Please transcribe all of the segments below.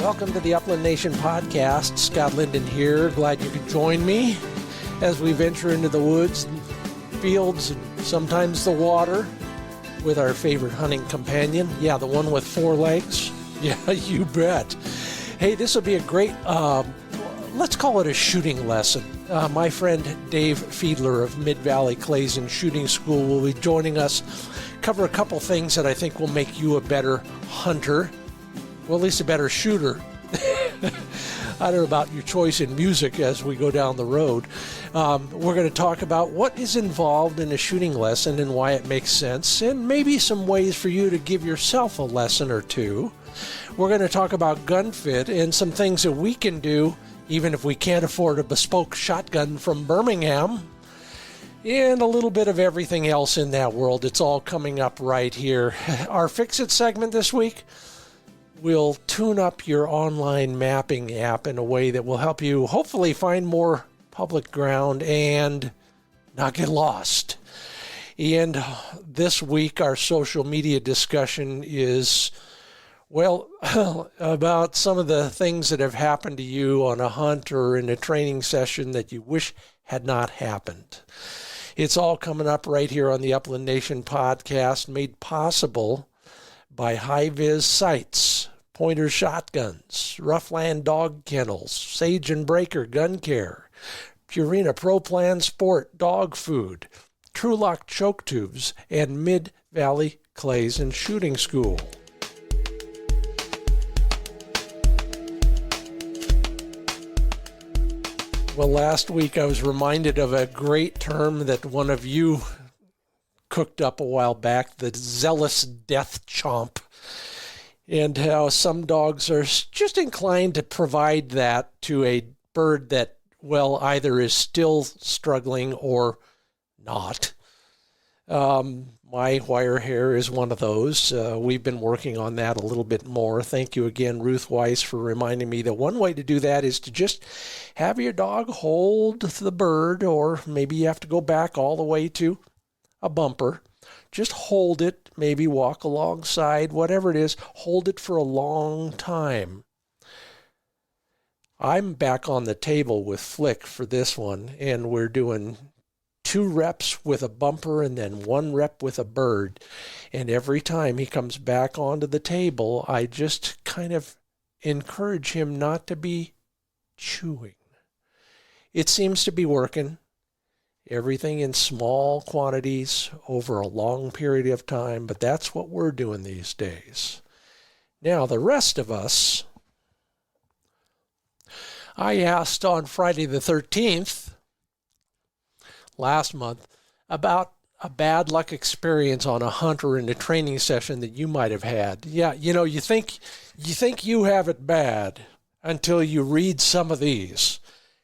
Welcome to the Upland Nation podcast. Scott Linden here. Glad you could join me as we venture into the woods, and fields, and sometimes the water with our favorite hunting companion. Yeah, the one with four legs. Yeah, you bet. Hey, this will be a great, let's call it a shooting lesson. My friend Dave Fiedler of Mid-Valley Clays and Shooting School will be joining us, cover a couple things that I think will make you a better hunter. Well, at least a better shooter. I don't know about your choice in music as we go down the road. We're going to talk about what is involved in a shooting lesson and why it makes sense, and maybe some ways for you to give yourself a lesson or two. We're going to talk about gun fit and some things that we can do, even if we can't afford a bespoke shotgun from Birmingham, and a little bit of everything else in that world. It's all coming up right here. Our Fix It segment this week will tune up your online mapping app in a way that will help you hopefully find more public ground and not get lost. And this week, our social media discussion is, well, about some of the things that have happened to you on a hunt or in a training session that you wish had not happened. It's all coming up right here on the Upland Nation podcast, made possible by high-vis sights, Pointer shotguns, Roughland dog kennels, Sage and Breaker gun care, Purina Pro Plan Sport dog food, Trulock choke tubes, and Mid-Valley Clays and Shooting School. Well, last week I was reminded of a great term that one of you cooked up a while back, the zealous death chomp. And how some dogs are just inclined to provide that to a bird that, well, either is still struggling or not. My wire hair is one of those. We've been working on that a little bit more. Thank you again, Ruth Weiss, for reminding me that one way to do that is to just have your dog hold the bird, or maybe you have to go back all the way to a bumper. Just hold it, maybe walk alongside, whatever it is, hold it for a long time. I'm back on the table with Flick for this one, and we're doing 2 reps with a bumper and then 1 rep with a bird. And every time he comes back onto the table, I just kind of encourage him not to be chewing. It seems to be working. Everything in small quantities over a long period of time, but that's what we're doing these days. Now, the rest of us, I asked on Friday the 13th, last month, about a bad luck experience on a hunt or in a training session that you might have had. Yeah, you think you have it bad until you read some of these.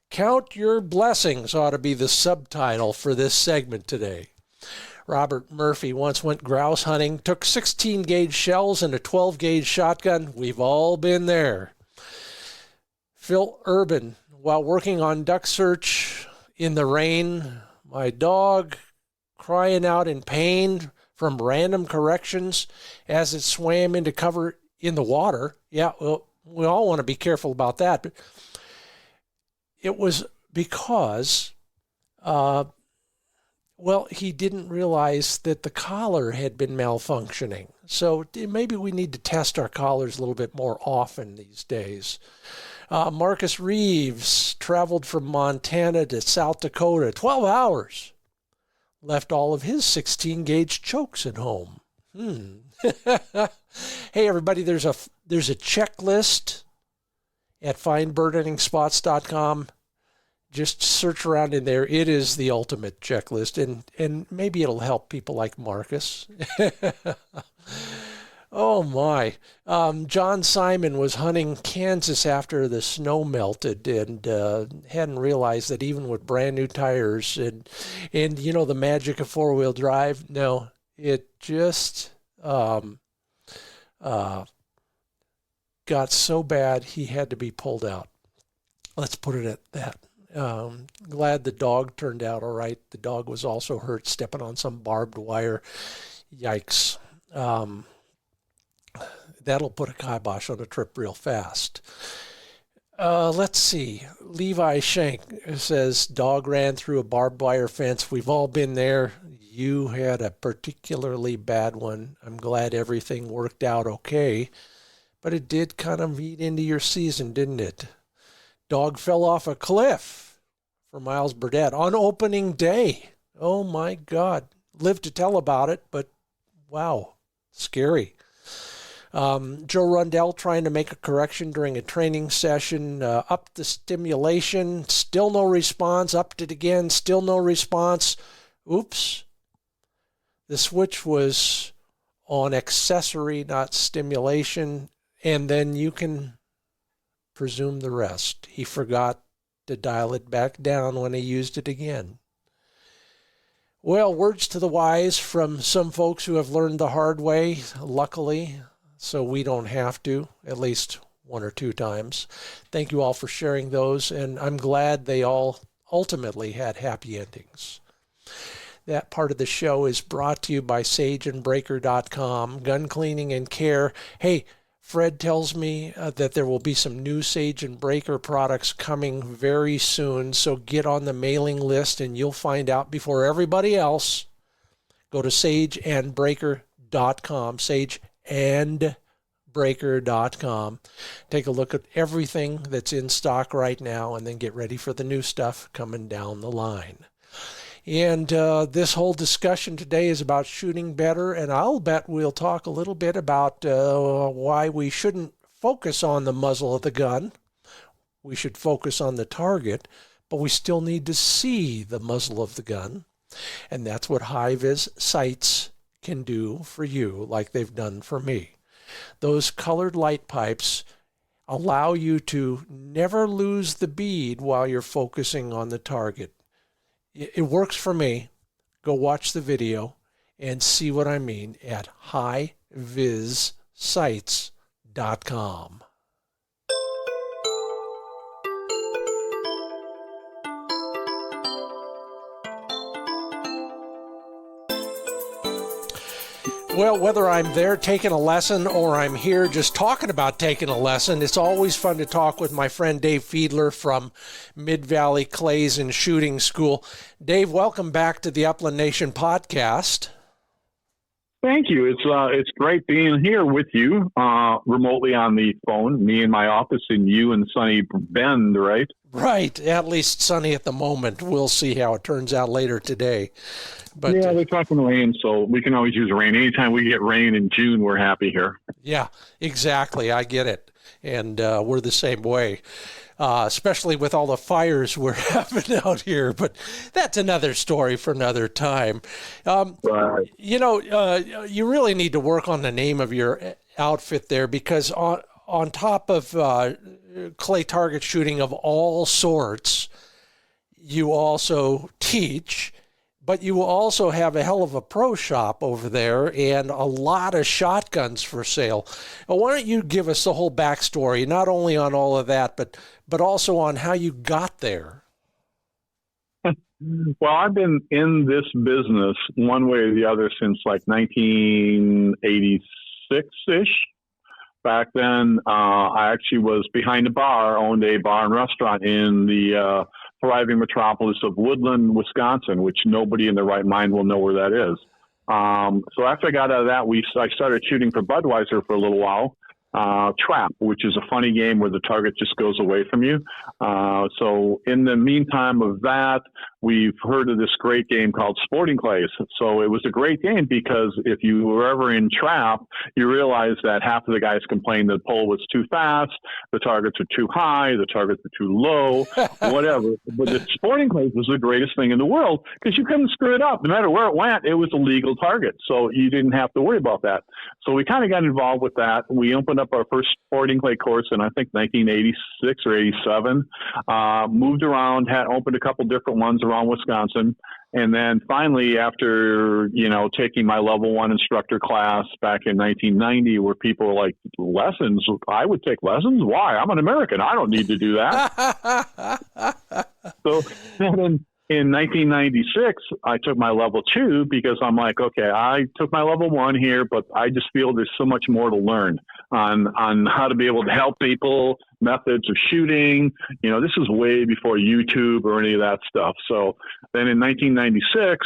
Count your blessings ought to be the subtitle for this segment today. Robert Murphy once went grouse hunting, took 16-gauge shells and a 12-gauge shotgun. We've all been there. Phil Urban, while working on duck search in the rain, my dog crying out in pain from random corrections as it swam into cover in the water. Yeah, well, we all want to be careful about that, but it was because, he didn't realize that the collar had been malfunctioning. So maybe we need to test our collars a little bit more often these days. Marcus Reeves traveled from Montana to South Dakota, 12 hours. Left all of his 16-gauge chokes at home. Hey, everybody, there's a checklist at findbirdhuntingspots.com. Just search around in there. It is the ultimate checklist, and maybe it'll help people like Marcus. Oh, my. John Simon was hunting Kansas after the snow melted and hadn't realized that even with brand new tires and the magic of four-wheel drive, no, it just got so bad he had to be pulled out. Let's put it at that. Glad the dog turned out all right. The dog was also hurt stepping on some barbed wire. Yikes. That'll put a kibosh on a trip real fast. Let's see. Levi Shank says, dog ran through a barbed wire fence. We've all been there. You had a particularly bad one. I'm glad everything worked out okay. But it did kind of eat into your season, didn't it? Dog fell off a cliff for Miles Burdett on opening day. Oh, my God. Lived to tell about it, but wow, scary. Joe Rundell trying to make a correction during a training session, upped the stimulation, still no response, upped it again, still no response. Oops. The switch was on accessory, not stimulation, and then you can presume the rest. He forgot to dial it back down when he used it again. Well, words to the wise from some folks who have learned the hard way, luckily, so we don't have to, at least one or two times. Thank you all for sharing those, and I'm glad they all ultimately had happy endings. That part of the show is brought to you by sageandbreaker.com, gun cleaning and care. Hey, Fred tells me that there will be some new Sage and Breaker products coming very soon, so get on the mailing list and you'll find out before everybody else. Go to sageandbreaker.com, sageandbreaker.com. Take a look at everything that's in stock right now and then get ready for the new stuff coming down the line. And this whole discussion today is about shooting better, and I'll bet we'll talk a little bit about why we shouldn't focus on the muzzle of the gun. We should focus on the target, but we still need to see the muzzle of the gun. And that's what high-vis sights can do for you, like they've done for me. Those colored light pipes allow you to never lose the bead while you're focusing on the target. It works for me. Go watch the video and see what I mean at highvissights.com. Well, whether I'm there taking a lesson or I'm here just talking about taking a lesson, it's always fun to talk with my friend Dave Fiedler from Mid-Valley Clays and Shooting School. Dave, welcome back to the Upland Nation podcast. Thank you. It's great being here with you remotely on the phone, me in my office and you in sunny Bend, right? Right. At least sunny at the moment. We'll see how it turns out later today. But yeah, they're talking rain, so we can always use rain. Anytime we get rain in June, we're happy here. Yeah, exactly. I get it. And we're the same way, especially with all the fires we're having out here. But that's another story for another time. Right. You know, you really need to work on the name of your outfit there, because on top of clay target shooting of all sorts, you also teach. But you also have a hell of a pro shop over there and a lot of shotguns for sale. Why don't you give us the whole backstory, not only on all of that, but also on how you got there? Well, I've been in this business one way or the other since like 1986-ish. Back then, I actually was behind a bar, owned a bar and restaurant in the thriving metropolis of Woodland, Wisconsin, which nobody in their right mind will know where that is. So after I got out of that, I started shooting for Budweiser for a little while. Trap, which is a funny game where the target just goes away from you. So in the meantime of that, we've heard of this great game called Sporting Clays. So it was a great game because if you were ever in trap, you realize that half of the guys complained the pole was too fast, the targets are too high, the targets are too low, whatever. But the Sporting Clays was the greatest thing in the world because you couldn't screw it up. No matter where it went, it was a legal target. So you didn't have to worry about that. So we kind of got involved with that. We opened up our first Sporting Clay course in, I think, 1986 or 87. Moved around, had opened a couple different ones around Wisconsin. And then finally, after, taking my level 1 instructor class back in 1990, where people were like, lessons? I would take lessons? Why? I'm an American. I don't need to do that. So then in 1996, I took my level 2 because I'm like, okay, I took my level 1 here, but I just feel there's so much more to learn on how to be able to help people, methods of shooting. You know, this is way before YouTube or any of that stuff. So then in 1996,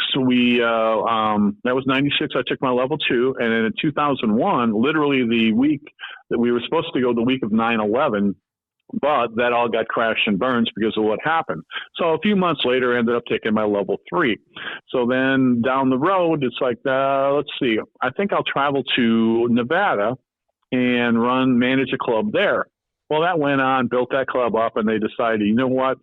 that was 96, I took my level 2. And then in 2001, literally the week that we were supposed to go, the week of 9/11, but that all got crashed and burns because of what happened. So a few months later, I ended up taking my level 3. So then down the road, it's like, let's see, I think I'll travel to Nevada and manage a club there. Well, that went on, built that club up, and they decided, you know what?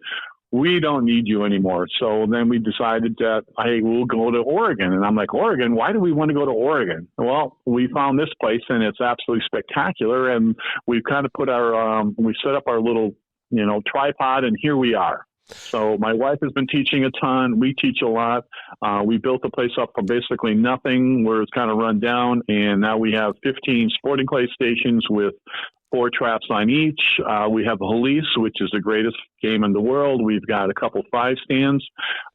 We don't need you anymore. So then we decided that, hey, we'll go to Oregon. And I'm like, Oregon? Why do we want to go to Oregon? Well, we found this place, and it's absolutely spectacular. And we've kind of put we set up our little, tripod, and here we are. So my wife has been teaching a ton. We teach a lot. We built the place up from basically nothing, where it's kind of run down. And now we have 15 sporting clay stations with 4 traps on each. We have Police, which is the greatest game in the world. We've got a couple 5 stands.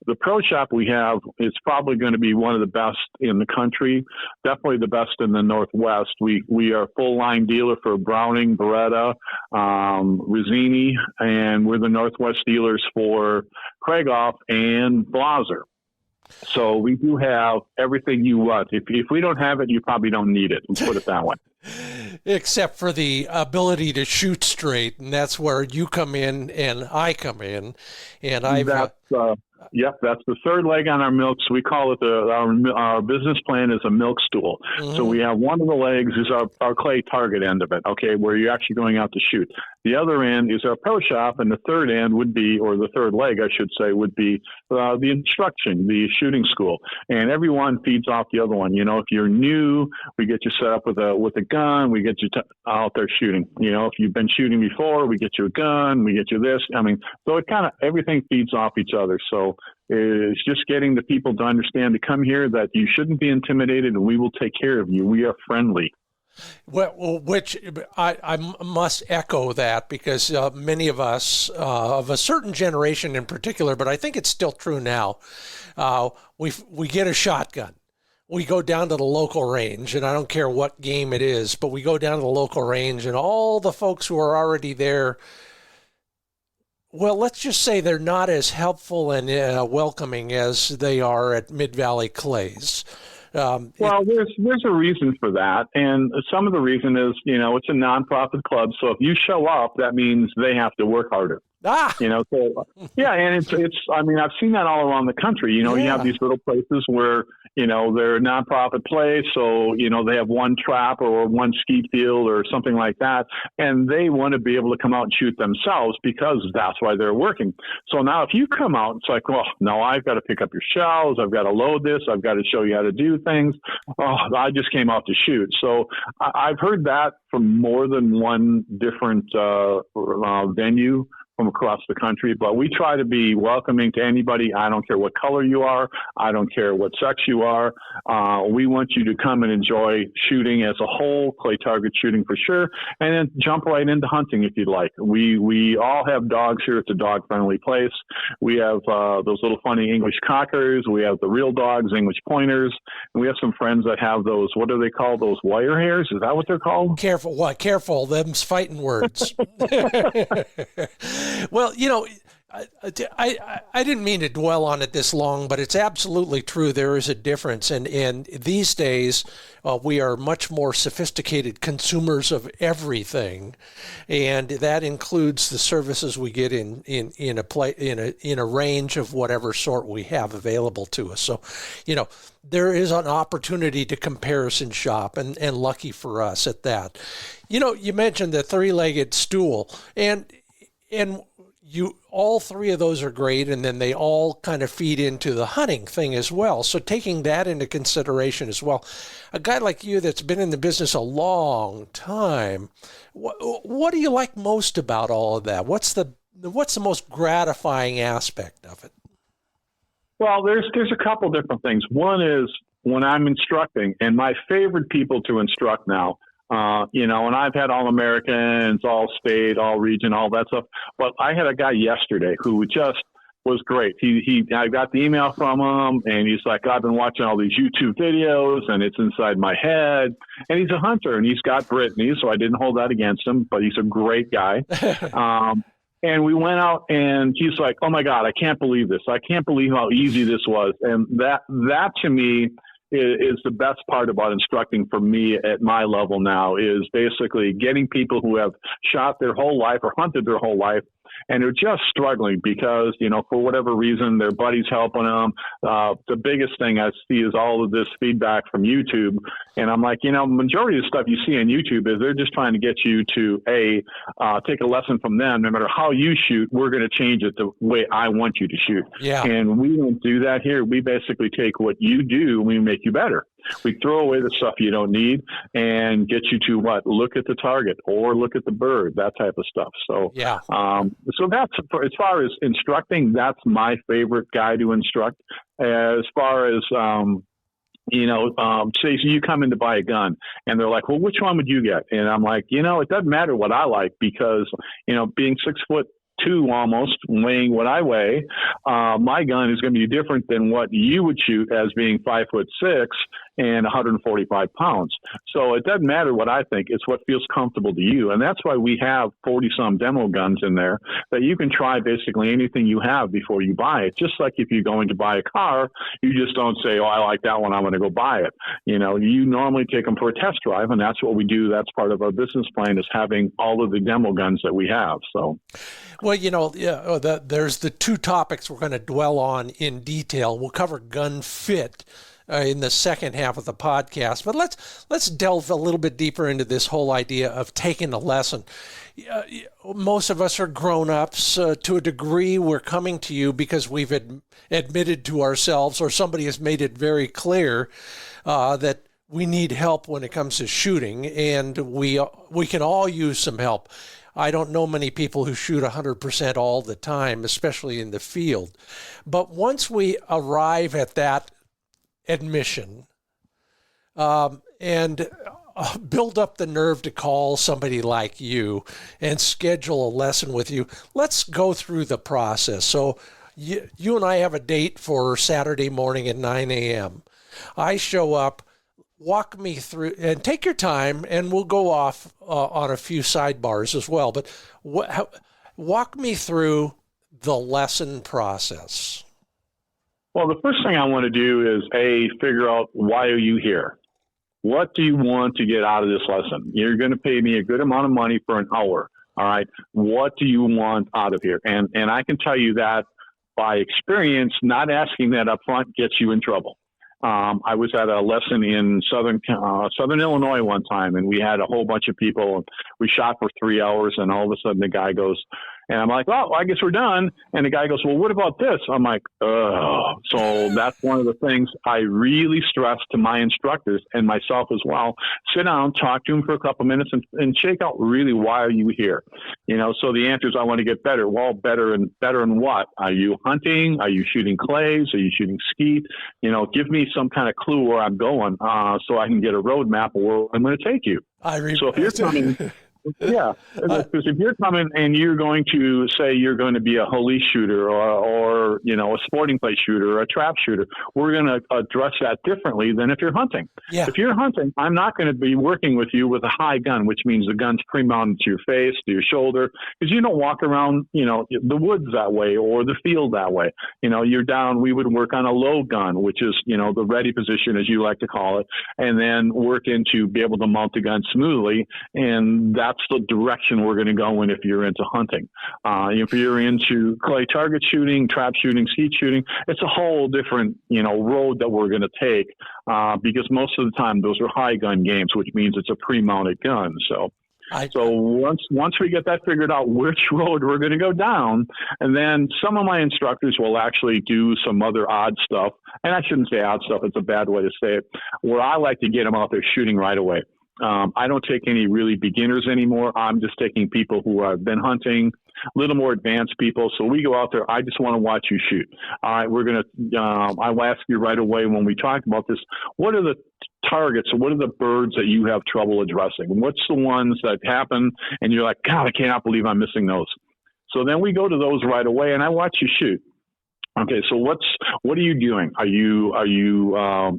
The pro shop we have is probably going to be one of the best in the country, definitely the best in the Northwest. We are a full line dealer for Browning, Beretta, Rizzini, and we're the Northwest dealers for Krieghoff and Blaser. So we do have everything you want. If we don't have it, you probably don't need it. Let's put it that way. Except for the ability to shoot straight, and that's where you come in and I come in. And that's the third leg on our milks. We call it our business plan is a milk stool. Mm-hmm. So we have one of the legs is our clay target end of it, okay, where you're actually going out to shoot. The other end is our pro shop, and the third end would be, or the third leg, I should say, would be the instruction, the shooting school. And everyone feeds off the other one. If you're new, we get you set up with a gun. We get you out there shooting. If you've been shooting before, we get you a gun. We get you this. So it kind of everything feeds off each other. So it's just getting the people to understand to come here that you shouldn't be intimidated, and we will take care of you. We are friendly. Well, which I must echo that, because many of us of a certain generation in particular, but I think it's still true now. We get a shotgun. We go down to the local range, and I don't care what game it is, but we go down to the local range, and all the folks who are already there, well, let's just say they're not as helpful and welcoming as they are at Mid-Valley Clays. There's a reason for that, and some of the reason is, it's a nonprofit club, so if you show up, that means they have to work harder. So yeah, and it's. I've seen that all around the country. You have these little places where they're a nonprofit place, so they have one trap or one skeet field or something like that, and they want to be able to come out and shoot themselves because that's why they're working. So now, if you come out, it's like, well, no, I've got to pick up your shells, I've got to load this, I've got to show you how to do things. Oh, I just came out to shoot. So I've heard that from more than one different venue from across the country, but we try to be welcoming to anybody. I don't care what color you are. I don't care what sex you are. We want you to come and enjoy shooting as a whole, clay target shooting for sure, and then jump right into hunting if you'd like. We all have dogs here. It's a dog-friendly place. We have those little funny English cockers. We have the real dogs, English pointers, and we have some friends that have those, what do they call those, wire hairs? Is that what they're called? Careful, what? Careful, them's fighting words. Well, I didn't mean to dwell on it this long, but it's absolutely true. There is a difference. And these days, we are much more sophisticated consumers of everything. And that includes the services we get in a range of whatever sort we have available to us. So, there is an opportunity to comparison shop, and lucky for us at that. You mentioned the 3-legged stool, and all 3 of those are great, and then they all kind of feed into the hunting thing as well. So taking that into consideration as well, a guy like you that's been in the business a long time, what do you like most about all of that? What's the most gratifying aspect of it? Well, there's a couple different things. One is when I'm instructing, and my favorite people to instruct now, and I've had All-Americans, All-State, All-Region, all that stuff. But I had a guy yesterday who just was great. I got the email from him, and he's like, I've been watching all these YouTube videos, and it's inside my head. And he's a hunter, and he's got Brittany, so I didn't hold that against him, but he's a great guy. And we went out, and he's like, oh, my God, I can't believe this. I can't believe how easy this was. And that to me is the best part about instructing for me at my level now, is basically getting people who have shot their whole life or hunted their whole life, and they're just struggling because, for whatever reason, their buddy's helping them. The biggest thing I see is all of this feedback from YouTube. And I'm like, majority of the stuff you see on YouTube is they're just trying to get you to, take a lesson from them. No matter how you shoot, we're going to change it the way I want you to shoot. Yeah. And we don't do that here. We basically take what you do and we make you better. We throw away the stuff you don't need and get you to look at the target or look at the bird, that type of stuff. So, yeah. So that's, as far as instructing, that's my favorite guy to instruct. As far as, say you come in to buy a gun and they're like, well, which one would you get? And I'm like, it doesn't matter what I like, because, being 6'2" almost, weighing what I weigh, my gun is going to be different than what you would shoot as being 5'6" and 145 pounds. So it doesn't matter what I think. It's what feels comfortable to you. And that's why we have 40 some demo guns in there that you can try basically anything you have before you buy it. Just like if you're going to buy a car, you just don't say, oh, I like that one, I'm going to go buy it. You normally take them for a test drive, and that's what we do. That's part of our business plan, is having all of the demo guns that we have. So, well, there's the two topics we're going to dwell on in detail. We'll cover gun fit in the second half of the podcast, but let's delve a little bit deeper into this whole idea of taking a lesson. Most of us are grown-ups to a degree. We're coming to you because we've admitted to ourselves, or somebody has made it very clear that we need help when it comes to shooting, and we can all use some help. I don't know many people who shoot 100% all the time, especially in the field. But once we arrive at that admission and build up the nerve to call somebody like you and schedule a lesson with you, let's go through the process. So you and I have a date for Saturday morning at 9 a.m. I show up. Walk me through, and take your time, and we'll go off on a few sidebars as well. But walk me through the lesson process. Well, the first thing I want to do is, figure out, why are you here? What do you want to get out of this lesson? You're going to pay me a good amount of money for an hour. All right. What do you want out of here? And I can tell you that by experience, not asking that up front gets you in trouble. I was at a lesson in Southern Illinois one time, and we had a whole bunch of people, and we shot for 3 hours, and all of a sudden the guy goes, and I'm like, oh, I guess we're done. And the guy goes, well, what about this? I'm like, oh. So that's one of the things I really stress to my instructors and myself as well. Sit down, talk to them for a couple minutes, and shake out really, why are you here? So the answer is, I want to get better. Well, better in what? Are you hunting? Are you shooting clays? Are you shooting skeet? Give me some kind of clue where I'm going, so I can get a roadmap of where I'm going to take you. So if you're coming... Yeah, because if you're coming and you're going to say you're going to be a police shooter or a sporting place shooter or a trap shooter, we're going to address that differently than if you're hunting. Yeah. If you're hunting, I'm not going to be working with you with a high gun, which means the gun's pre-mounted to your face, to your shoulder, because you don't walk around, the woods that way or the field that way. You're down. We would work on a low gun, which is, the ready position, as you like to call it, and then work into be able to mount the gun smoothly, and that's the direction we're going to go in if you're into hunting. If you're into clay target shooting, trap shooting, skeet shooting, it's a whole different, road that we're going to take because most of the time those are high gun games, which means it's a pre-mounted gun. So once we get that figured out, which road we're going to go down, and then some of my instructors will actually do some other odd stuff. And I shouldn't say odd stuff. It's a bad way to say it, where I like to get them out there shooting right away. I don't take any really beginners anymore. I'm just taking people who have been hunting, a little more advanced people. So we go out there. I just want to watch you shoot. All right, we're going to, I will ask you right away when we talk about this, what are the targets? What are the birds that you have trouble addressing? What's the ones that happen and you're like, God, I cannot believe I'm missing those. So then we go to those right away and I watch you shoot. Okay, so what are you doing? Are you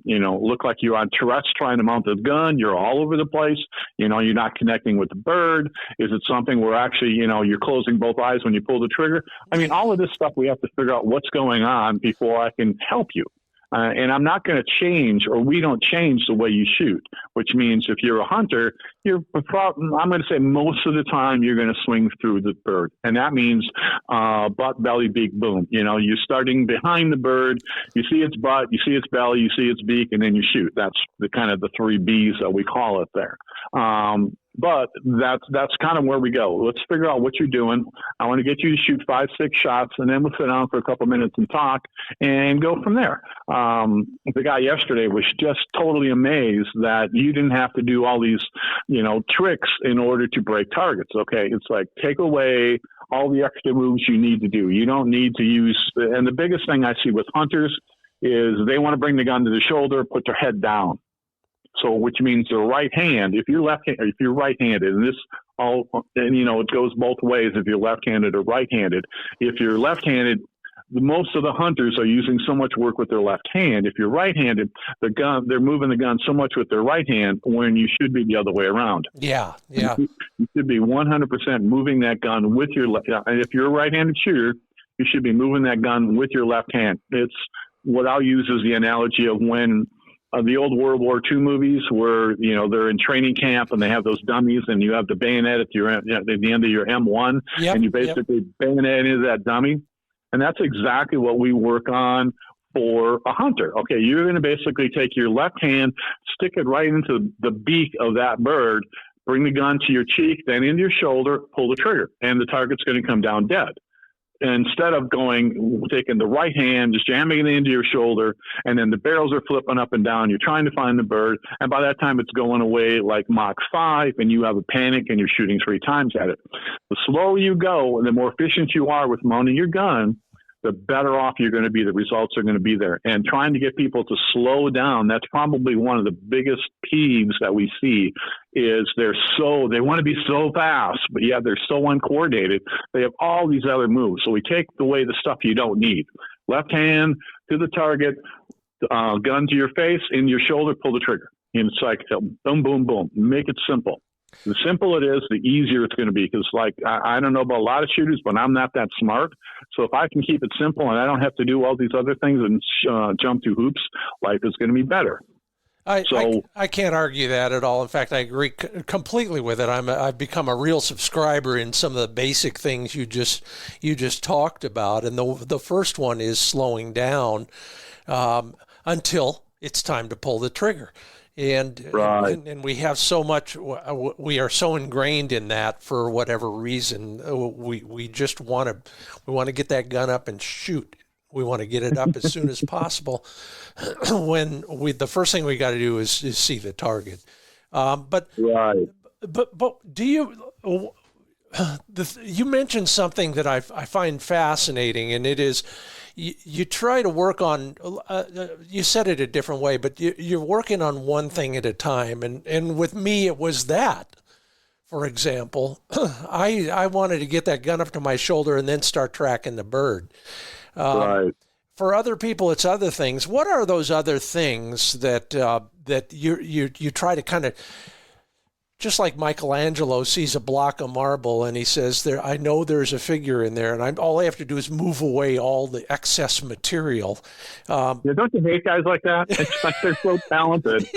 look like you're on Tourette's trying to mount the gun? You're all over the place. You're not connecting with the bird. Is it something where actually, you're closing both eyes when you pull the trigger? I mean, all of this stuff we have to figure out what's going on before I can help you. And I'm not going to change, or we don't change the way you shoot, which means if you're a hunter, I'm going to say most of the time you're going to swing through the bird. And that means butt, belly, beak, boom. You're starting behind the bird. You see its butt, you see its belly, you see its beak, and then you shoot. That's the kind of the 3 Bs that we call it there. But that's kind of where we go. Let's figure out what you're doing. I want to get you to shoot 5, 6 shots, and then we'll sit down for a couple minutes and talk and go from there. The guy yesterday was just totally amazed that you didn't have to do all these, tricks in order to break targets. Okay, it's like take away all the extra moves you need to do. You don't need to use. And the biggest thing I see with hunters is they want to bring the gun to the shoulder, put their head down. So, which means the right hand, if you're right-handed, and it goes both ways if you're left-handed or right-handed. If you're left-handed, most of the hunters are using so much work with their left hand. If you're right-handed, they're moving the gun so much with their right hand when you should be the other way around. Yeah. You should be 100% moving that gun with your left. And if you're a right-handed shooter, you should be moving that gun with your left hand. It's what I'll use as the analogy of when the old World War II movies where, they're in training camp and they have those dummies and you have the bayonet at the end of your M1 and you basically bayonet into that dummy. And that's exactly what we work on for a hunter. Okay, you're going to basically take your left hand, stick it right into the beak of that bird, bring the gun to your cheek, then into your shoulder, pull the trigger, and the target's going to come down dead. Instead of taking the right hand, just jamming it into your shoulder, and then the barrels are flipping up and down. You're trying to find the bird, and by that time it's going away like Mach 5, and you have a panic, and you're shooting 3 times at it. The slower you go, and the more efficient you are with mounting your gun, the better off you're going to be. The results are going to be there. And trying to get people to slow down, that's probably one of the biggest peeves that we see is they want to be so fast, but yeah, they're so uncoordinated. They have all these other moves. So we take away the stuff you don't need. Left hand to the target, gun to your face, in your shoulder, pull the trigger. And it's like boom, boom, boom. Make it simple. The simpler it is, the easier it's going to be. Because, I don't know about a lot of shooters, but I'm not that smart. So if I can keep it simple and I don't have to do all these other things and jump through hoops, life is going to be better. I can't argue that at all. In fact, I agree completely with it. I've become a real subscriber in some of the basic things you just talked about. And the first one is slowing down until it's time to pull the trigger. And we have so much, we are so ingrained in that for whatever reason. We just want to get that gun up and shoot. We want to get it up as soon as possible. When the first thing we got to do is see the target. But do you? You mentioned something that I find fascinating, and it is you try to work on. You said it a different way, but you're working on one thing at a time. And with me, it was that. For example, I wanted to get that gun up to my shoulder and then start tracking the bird. For other people, it's other things. What are those other things that you try to kind of, just like Michelangelo sees a block of marble and he says, I know there's a figure in there, and all I have to do is move away all the excess material. Don't you hate guys like that? It's like they're so talented.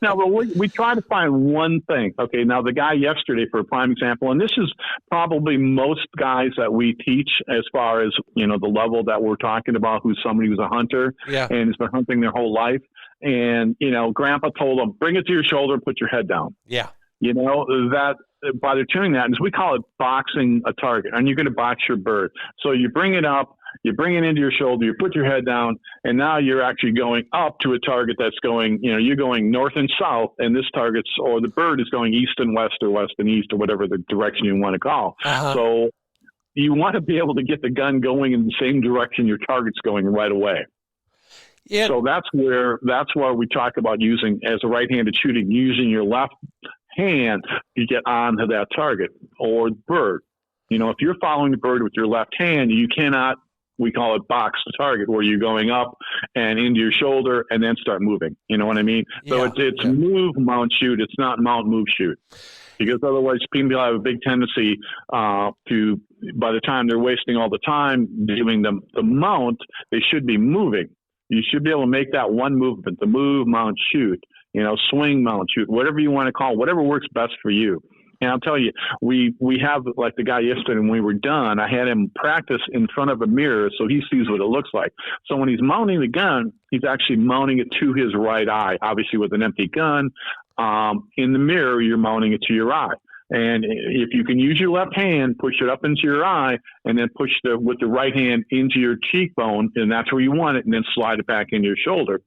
Now, we try to find one thing. Okay, now the guy yesterday, for a prime example, and this is probably most guys that we teach as far as, the level that we're talking about, who's somebody who's a hunter and has been hunting their whole life. And, Grandpa told them, bring it to your shoulder, put your head down. Yeah. That by doing that, we call it boxing a target, and you're going to box your bird. So you bring it up, you bring it into your shoulder, you put your head down, and now you're actually going up to a target that's going, you're going north and south, and this target's, or the bird is going east and west or west and east or whatever the direction you want to call. So you want to be able to get the gun going in the same direction your target's going right away. Yeah. So that's where we talk about using, as a right-handed shooting, using your left hand to get onto that target or bird. If you're following the bird with your left hand, you cannot we call it box to target, where you're going up and into your shoulder and then start moving. You know what I mean? So it's move, mount, shoot. It's not mount, move, shoot. Because otherwise people have a big tendency to, by the time they're wasting all the time doing the mount, they should be moving. You should be able to make that one movement, the move, mount, shoot, swing, mount, shoot, whatever you want to call it, whatever works best for you. And I'll tell you, we have, like the guy yesterday when we were done, I had him practice in front of a mirror so he sees what it looks like. So when he's mounting the gun, he's actually mounting it to his right eye, obviously with an empty gun. In the mirror, you're mounting it to your eye. And if you can use your left hand, push it up into your eye, and then push with the right hand into your cheekbone, and that's where you want it, and then slide it back into your shoulder.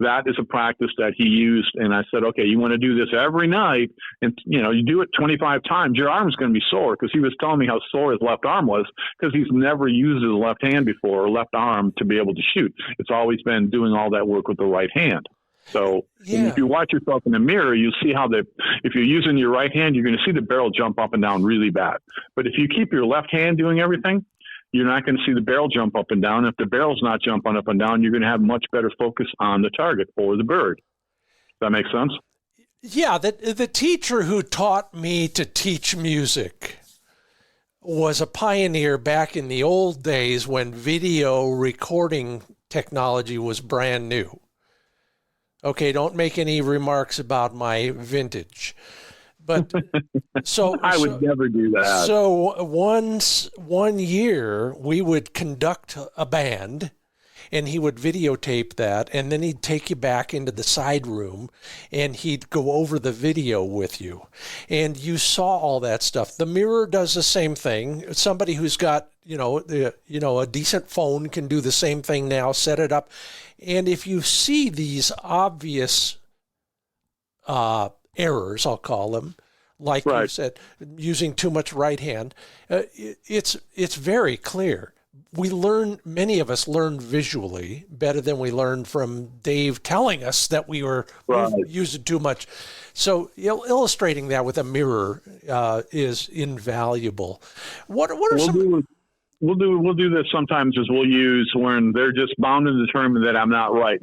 That is a practice that he used, and I said, okay, you want to do this every night, and you do it 25 times, your arm's going to be sore, because he was telling me how sore his left arm was, because he's never used his left hand before, or left arm, to be able to shoot. It's always been doing all that work with the right hand. So if you watch yourself in the mirror, you'll see how if you're using your right hand, you're going to see the barrel jump up and down really bad. But if you keep your left hand doing everything, you're not going to see the barrel jump up and down. If the barrel's not jumping up and down, you're going to have much better focus on the target or the bird. Does that make sense? Yeah, the teacher who taught me to teach music was a pioneer back in the old days when video recording technology was brand new. Okay, don't make any remarks about my vintage. But I would never do that. So one year we would conduct a band, and he would videotape that, and then he'd take you back into the side room, and he'd go over the video with you, and you saw all that stuff. The mirror does the same thing. Somebody who's got a decent phone can do the same thing now. Set it up, and if you see these obvious errors, I'll call them, like you said, using too much right hand, it's very clear. Many of us learn visually better than we learned from Dave telling us that we were using too much. So illustrating that with a mirror is invaluable. What are some... We'll do this sometimes. Is we'll use when they're just bound and determined that I'm not right.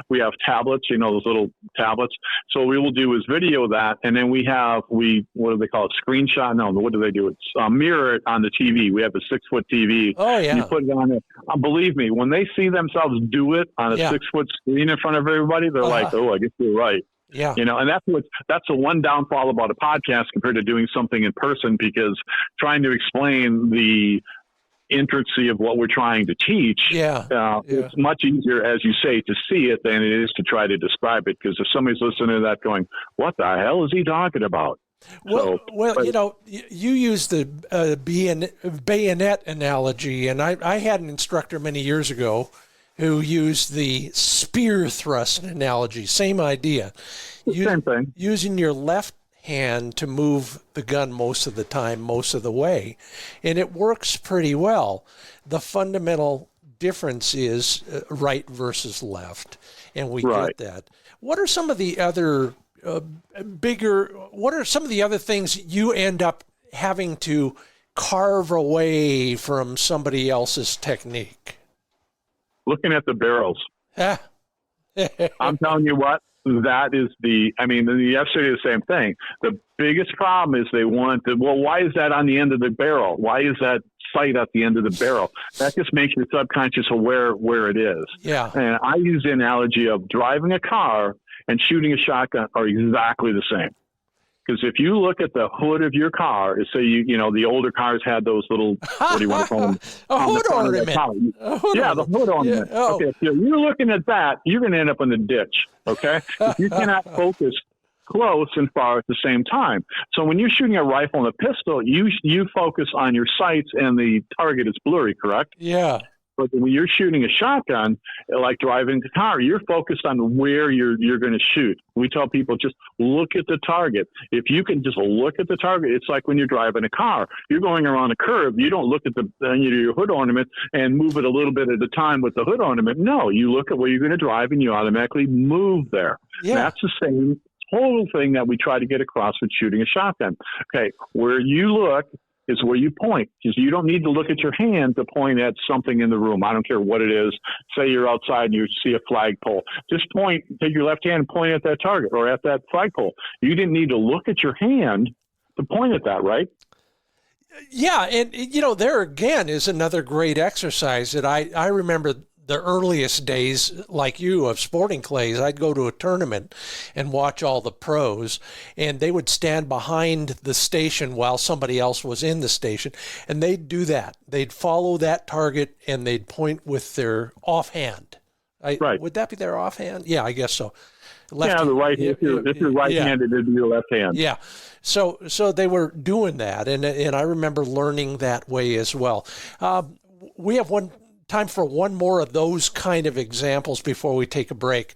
We have tablets, those little tablets. So we will do is video that, and then what do they call it? Screenshot? No, what do they do? It's mirror it on the TV. We have a 6-foot TV. Oh yeah. You put it on there. Believe me, when they see themselves do it on a 6-foot screen in front of everybody, they're like, oh, I guess you're right. Yeah. And that's the one downfall about a podcast compared to doing something in person, because trying to explain the intricacy of what we're trying to teach, it's much easier, as you say, to see it than it is to try to describe it. Because if somebody's listening to that going, what the hell is he talking about? You use the bayonet analogy, and I had an instructor many years ago who used the spear thrust analogy. Same idea. Same thing. Using your left hand to move the gun most of the time, most of the way, and it works pretty well. The fundamental difference is right versus left, and we get that. What are some of the other what are some of the other things you end up having to carve away from somebody else's technique? Looking at the barrels. I'm telling you what, that is yesterday the same thing. The biggest problem is they want why is that on the end of the barrel? Why is that sight at the end of the barrel? That just makes your subconscious aware where it is. Yeah. And I use the analogy of driving a car and shooting a shotgun are exactly the same. Because if you look at the hood of your car, say the older cars had those little, what do you want to call them? A hood ornament. The hood ornament. Yeah. Oh. Okay, so you're looking at that, you're going to end up in the ditch, okay? If you cannot focus close and far at the same time. So when you're shooting a rifle and a pistol, you focus on your sights and the target is blurry, correct? Yeah. But when you're shooting a shotgun, like driving the car, you're focused on where you're going to shoot. We tell people just look at the target. If you can just look at the target, it's like when you're driving a car. You're going around a curve. You don't look at your hood ornament and move it a little bit at a time with the hood ornament. No, you look at where you're going to drive and you automatically move there. Yeah. That's the same total thing that we try to get across with shooting a shotgun. Okay, where you look, is where you point, because you don't need to look at your hand to point at something in the room. I don't care what it is. Say you're outside and you see a flagpole. Just point, take your left hand and point at that target or at that flagpole. You didn't need to look at your hand to point at that, right? Yeah, and there again is another great exercise that I remember the earliest days, like you, of sporting clays. I'd go to a tournament and watch all the pros, and they would stand behind the station while somebody else was in the station, and they'd do that. They'd follow that target, and they'd point with their offhand. Right. Would that be their offhand? Yeah, I guess so. The right. If you're right-handed, it'd be your left hand. Yeah. So they were doing that, and I remember learning that way as well. We have time for one more of those kind of examples before we take a break.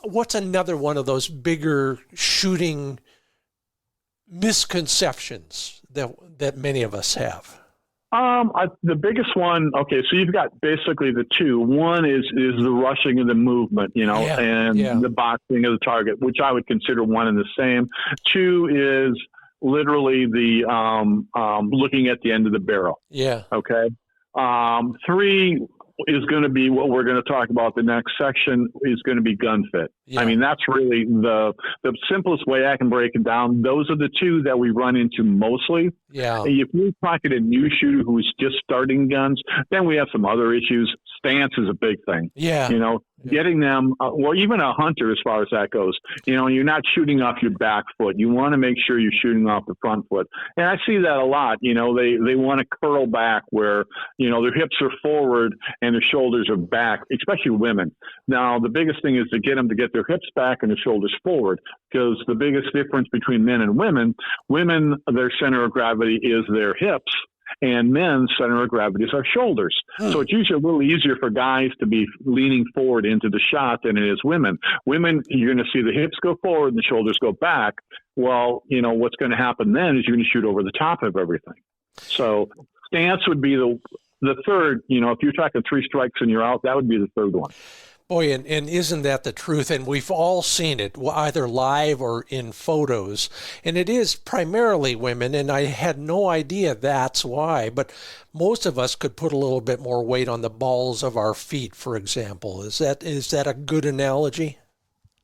What's another one of those bigger shooting misconceptions that many of us have? The biggest one, okay, so you've got basically the two. One is the rushing of the movement, and the boxing of the target, which I would consider one and the same. Two is literally the looking at the end of the barrel. Yeah. Okay. Three is going to be what we're going to talk about. The next section is going to be gun fit. Yeah. I mean, that's really the simplest way I can break it down. Those are the two that we run into mostly. Yeah. If you're talking a new shooter who's just starting guns, then we have some other issues. Stance is a big thing. Yeah. Getting them, or even a hunter as far as that goes, you're not shooting off your back foot. You want to make sure you're shooting off the front foot. And I see that a lot. They want to curl back where, their hips are forward and their shoulders are back, especially women. Now, the biggest thing is to get them to get their hips back and their shoulders forward, because the biggest difference between men and women, their center of gravity is their hips, and men's center of gravity is our shoulders. So it's usually a little easier for guys to be leaning forward into the shot than it is women. Women, you're going to see the hips go forward and the shoulders go back. Well, what's going to happen then is you're going to shoot over the top of everything. So stance would be the third. If you're talking 3 strikes and you're out, that would be the third one. Boy, and isn't that the truth? And we've all seen it, either live or in photos. And it is primarily women, and I had no idea that's why. But most of us could put a little bit more weight on the balls of our feet, for example. Is that a good analogy?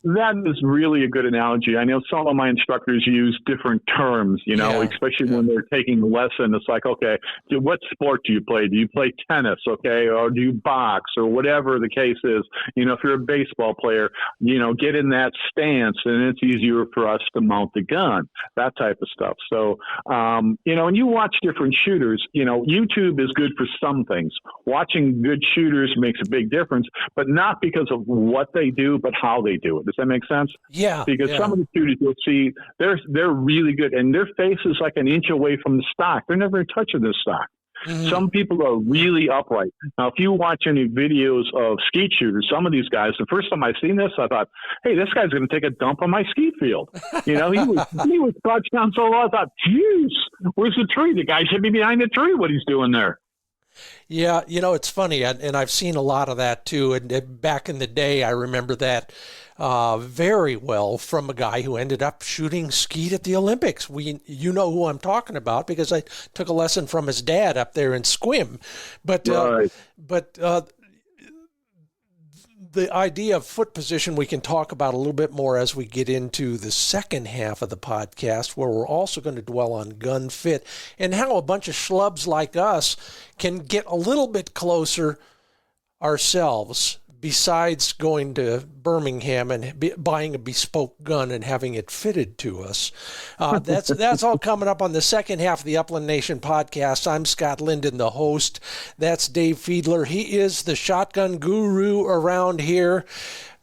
That is really a good analogy. I know some of my instructors use different terms, especially when they're taking a lesson. It's like, okay, what sport do you play? Do you play tennis, okay, or do you box, or whatever the case is? If you're a baseball player, get in that stance, and it's easier for us to mount the gun, that type of stuff. So, and you watch different shooters. YouTube is good for some things. Watching good shooters makes a big difference, but not because of what they do, but how they do it. Does that make sense? Yeah. Because some of the shooters you'll see, they're really good, and their face is like an inch away from the stock. They're never touching the stock. Mm-hmm. Some people are really upright. Now, if you watch any videos of skeet shooters, some of these guys, the first time I seen this, I thought, hey, this guy's going to take a dump on my skeet field. He was crouched down so low, I thought, geez, where's the tree? The guy should be behind the tree, what he's doing there. Yeah, it's funny, and I've seen a lot of that too. And back in the day, I remember that very well from a guy who ended up shooting skeet at the Olympics. You know who I'm talking about, because I took a lesson from his dad up there in Squim. But the idea of foot position we can talk about a little bit more as we get into the second half of the podcast, where we're also going to dwell on gun fit and how a bunch of schlubs like us can get a little bit closer ourselves, besides going to Birmingham and buying a bespoke gun and having it fitted to us. That's all coming up on the second half of the Upland Nation podcast. I'm Scott Linden, the host. That's Dave Fiedler. He is the shotgun guru around here.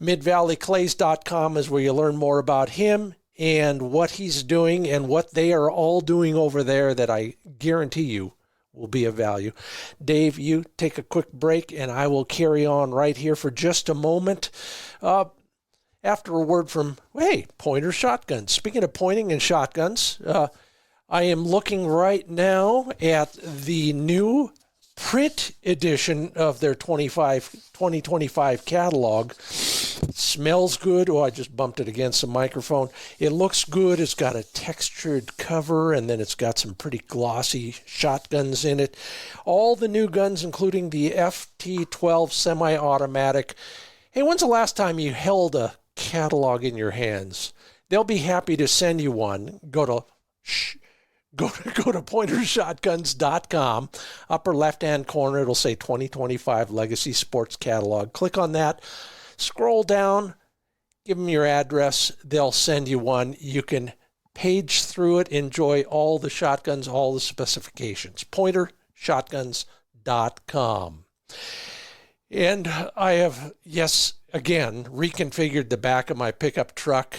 MidValleyClays.com is where you learn more about him and what he's doing and what they are all doing over there that I guarantee you will be of value. Dave, you take a quick break, and I will carry on right here for just a moment. After a word from, Pointer Shotguns. Speaking of pointing and shotguns, I am looking right now at the new print edition of their 2025 catalog. Smells good. Oh, I just bumped it against the microphone. It looks good. It's got a textured cover, and then it's got some pretty glossy shotguns in it. All the new guns, including the FT12 semi-automatic. Hey, when's the last time you held a catalog in your hands? They'll be happy to send you one. Go to pointershotguns.com. Upper left-hand corner, it'll say 2025 Legacy Sports Catalog. Click on that. Scroll down. Give them your address. They'll send you one. You can page through it, enjoy all the shotguns, all the specifications. pointershotguns.com. And I have, yes, again, reconfigured the back of my pickup truck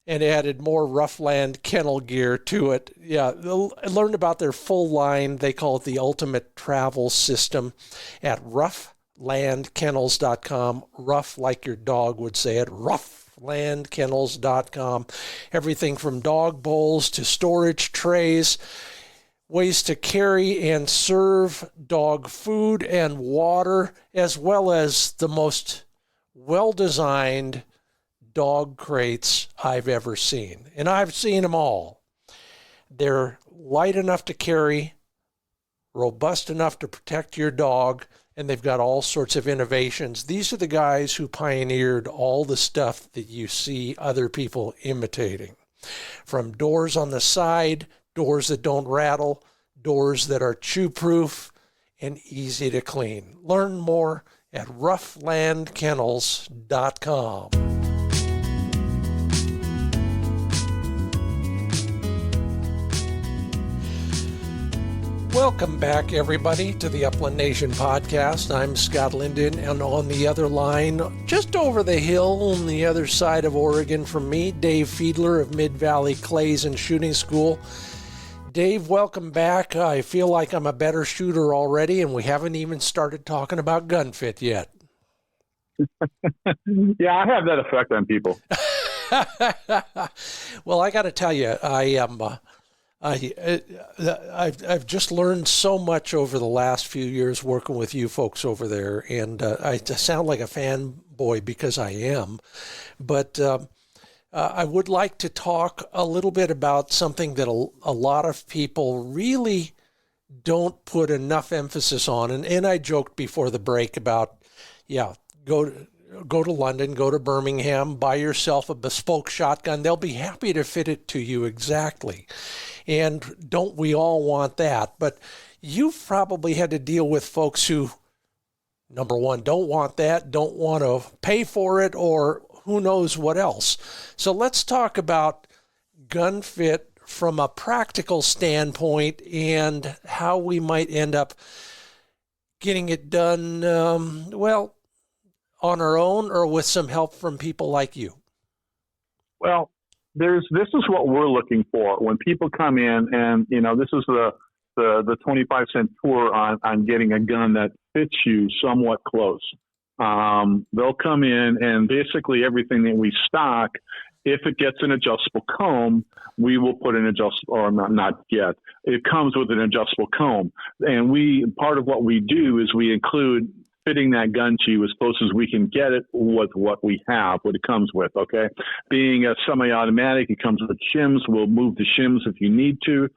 and added more Roughland kennel gear to it. Yeah, I learned about their full line. They call it the Ultimate Travel System at roughlandkennels.com. Rough like your dog would say it, roughlandkennels.com. Everything from dog bowls to storage trays, ways to carry and serve dog food and water, as well as the most well-designed dog crates I've ever seen. And I've seen them all. They're light enough to carry, robust enough to protect your dog, and they've got all sorts of innovations. These are the guys who pioneered all the stuff that you see other people imitating. From doors on the side, doors that don't rattle, doors that are chew-proof and easy to clean. Learn more at roughlandkennels.com. Welcome back, everybody, to the Upland Nation podcast. I'm Scott Linden, and on the other line, just over the hill on the other side of Oregon from me, Dave Fiedler of Mid-Valley Clays and Shooting School. Dave, welcome back. I feel like I'm a better shooter already, and we haven't even started talking about gun fit yet. Yeah, I have that effect on people. Well, I got to tell you, I've just learned so much over the last few years working with you folks over there, and I sound like a fanboy because I am, but I would like to talk a little bit about something that a lot of people really don't put enough emphasis on, and I joked before the break about, go to London, go to Birmingham, buy yourself a bespoke shotgun. They'll be happy to fit it to you exactly. And don't we all want that? But you've probably had to deal with folks who, number one, don't want that, don't want to pay for it, or who knows what else. So let's talk about gun fit from a practical standpoint and how we might end up getting it done, on our own or with some help from people like you. Well, this is what we're looking for when people come in, and this is the 25-cent tour on getting a gun that fits you somewhat close. They'll come in, and basically everything that we stock, if it gets an adjustable comb, we will put an adjustable, or not yet. It comes with an adjustable comb, and part of what we do is we include fitting that gun to you as close as we can get it with what we have, what it comes with, okay? Being a semi-automatic, it comes with shims. We'll move the shims if you need to.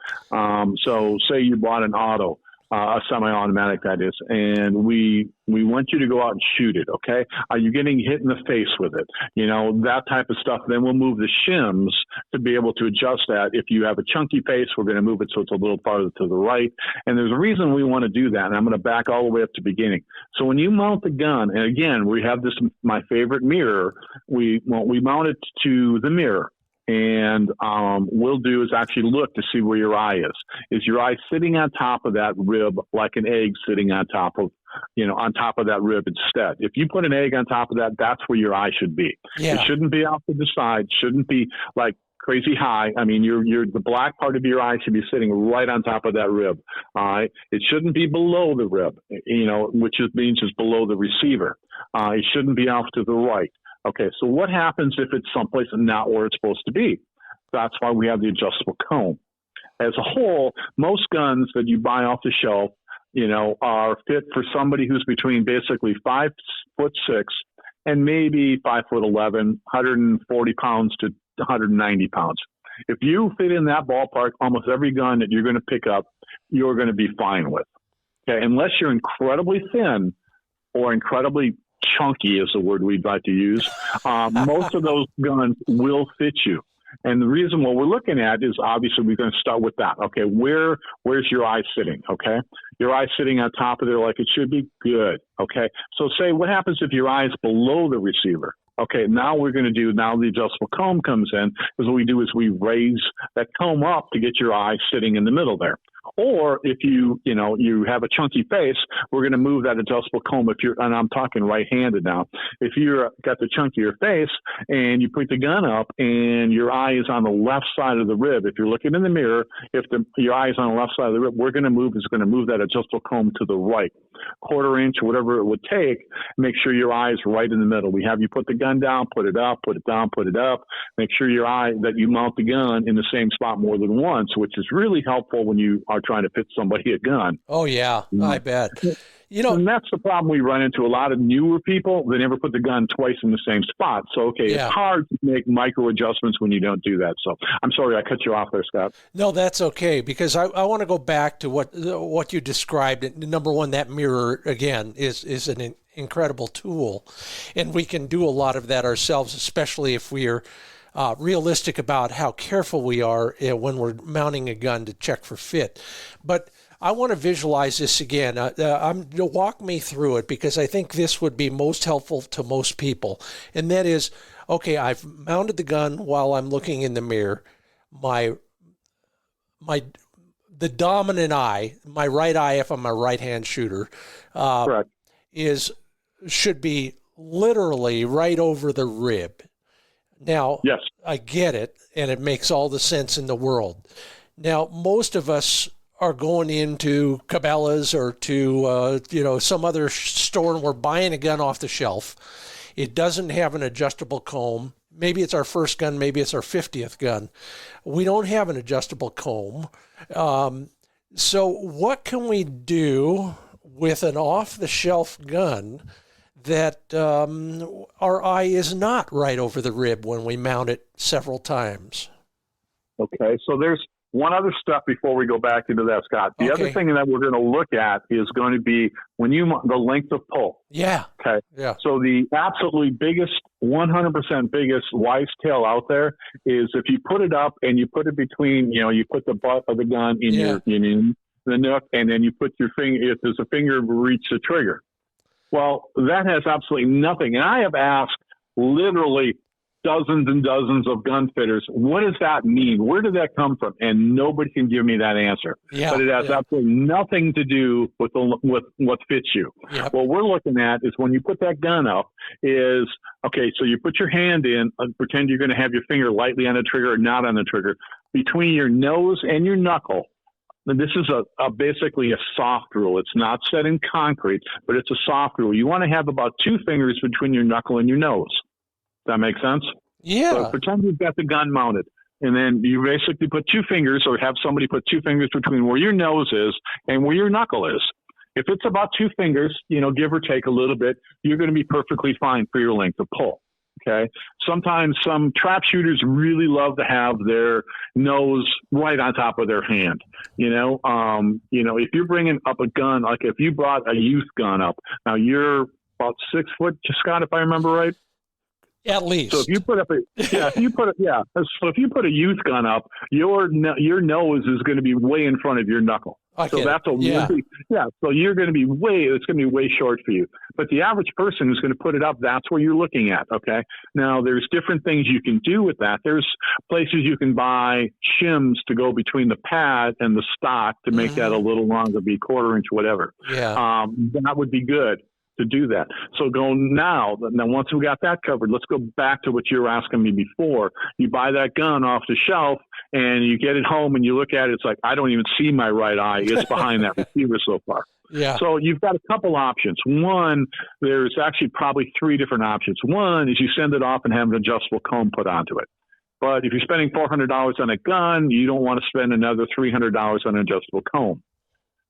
So say you bought an auto, a semi-automatic that is, and we want you to go out and shoot it, okay? Are you getting hit in the face with it? That type of stuff. Then we'll move the shims to be able to adjust that. If you have a chunky face, we're going to move it so it's a little farther to the right. And there's a reason we want to do that, and I'm going to back all the way up to the beginning. So when you mount the gun, and again, we have this, my favorite mirror, we mount it to the mirror. And we'll do is actually look to see where your eye is. Is your eye sitting on top of that rib like an egg sitting on top of that rib instead? If you put an egg on top of that, that's where your eye should be. Yeah. It shouldn't be off to the side. Shouldn't be like crazy high. I mean, the black part of your eye should be sitting right on top of that rib. All right. It shouldn't be below the rib, which means it's below the receiver. It shouldn't be off to the right. Okay, so what happens if it's someplace not where it's supposed to be? That's why we have the adjustable comb. As a whole, most guns that you buy off the shelf, are fit for somebody who's between basically 5'6" and maybe 5'11", 140 pounds to 190 pounds. If you fit in that ballpark, almost every gun that you're going to pick up, you're going to be fine with. Okay, unless you're incredibly thin or incredibly chunky is the word we'd like to use. Most of those guns will fit you. And the reason what we're looking at is obviously we're going to start with that. Okay, where's your eye sitting? Okay, your eye sitting on top of there like it should be? Good. Okay, so say what happens if your eye is below the receiver? Okay, now the adjustable comb comes in, because what we do is we raise that comb up to get your eye sitting in the middle there. Or if you have a chunky face, we're going to move that adjustable comb. And I'm talking right-handed now. If you've got the chunkier face and you put the gun up and your eye is on the left side of the rib, if you're looking in the mirror, if your eye is on the left side of the rib, we're going to move that adjustable comb to the right, quarter inch, whatever it would take. Make sure your eye is right in the middle. We have you put the gun down, put it up, put it down, put it up. Make sure that you mount the gun in the same spot more than once, which is really helpful when you are trying to fit somebody a gun. Oh, yeah, I bet. And that's the problem we run into. A lot of newer people, they never put the gun twice in the same spot. So, It's hard to make micro adjustments when you don't do that. So I'm sorry I cut you off there, Scott. No, that's okay, because I want to go back to what you described. Number one, that mirror, again, is an incredible tool, and we can do a lot of that ourselves, especially if we are realistic about how careful we are when we're mounting a gun to check for fit. But I want to visualize this again. Walk me through it, because I think this would be most helpful to most people. And that is, okay, I've mounted the gun while I'm looking in the mirror. The dominant eye, my right eye, if I'm a right-hand shooter, should be literally right over the rib. Now, yes, I get it, and it makes all the sense in the world. Now, most of us are going into Cabela's or to some other store, and we're buying a gun off the shelf. It doesn't have an adjustable comb. Maybe it's our first gun, maybe it's our 50th gun. We don't have an adjustable comb. So what can we do with an off-the-shelf gun that our eye is not right over the rib when we mount it several times? Okay, so there's one other step before we go back into that, Scott. The other thing that we're going to look at is going to be the length of pull. Yeah. Okay. Yeah. So the absolutely biggest, 100% biggest wise tail out there is if you put it up and you put it between, you put the butt of the gun in the nook, and then you put your finger, if there's a finger, reach the trigger. Well, that has absolutely nothing. And I have asked literally dozens and dozens of gun fitters, what does that mean? Where did that come from? And nobody can give me that answer. Yeah, but it has absolutely nothing to do with what fits you. Yep. What we're looking at is when you put that gun up is, okay, so you put your hand in, pretend you're going to have your finger lightly on the trigger or not on the trigger, between your nose and your knuckle. This is basically a soft rule. It's not set in concrete, but it's a soft rule. You want to have about 2 fingers between your knuckle and your nose. Does that make sense? Yeah. So pretend you've got the gun mounted, and then you basically put 2 fingers, or have somebody put 2 fingers between where your nose is and where your knuckle is. If it's about 2 fingers, give or take a little bit, you're going to be perfectly fine for your length of pull. Okay. Sometimes some trap shooters really love to have their nose right on top of their hand. If you're bringing up a gun, like if you brought a youth gun up, now you're about 6 foot, Scott, if I remember right. At least. So if you put up So if you put a youth gun up, your nose is going to be way in front of your knuckle. So that's So you're going to be it's going to be way short for you. But the average person who's going to put it up, that's where you're looking at. Okay. Now there's different things you can do with that. There's places you can buy shims to go between the pad and the stock to make that a little longer, be quarter inch, whatever. Yeah. That would be good to do that. So now once we got that covered, let's go back to what you were asking me before. You buy that gun off the shelf and you get it home and you look at it, it's like, I don't even see my right eye. It's behind that receiver so far. Yeah. So you've got a couple options. One, there's actually probably 3 different options. One is you send it off and have an adjustable comb put onto it. But if you're spending $400 on a gun, you don't want to spend another $300 on an adjustable comb.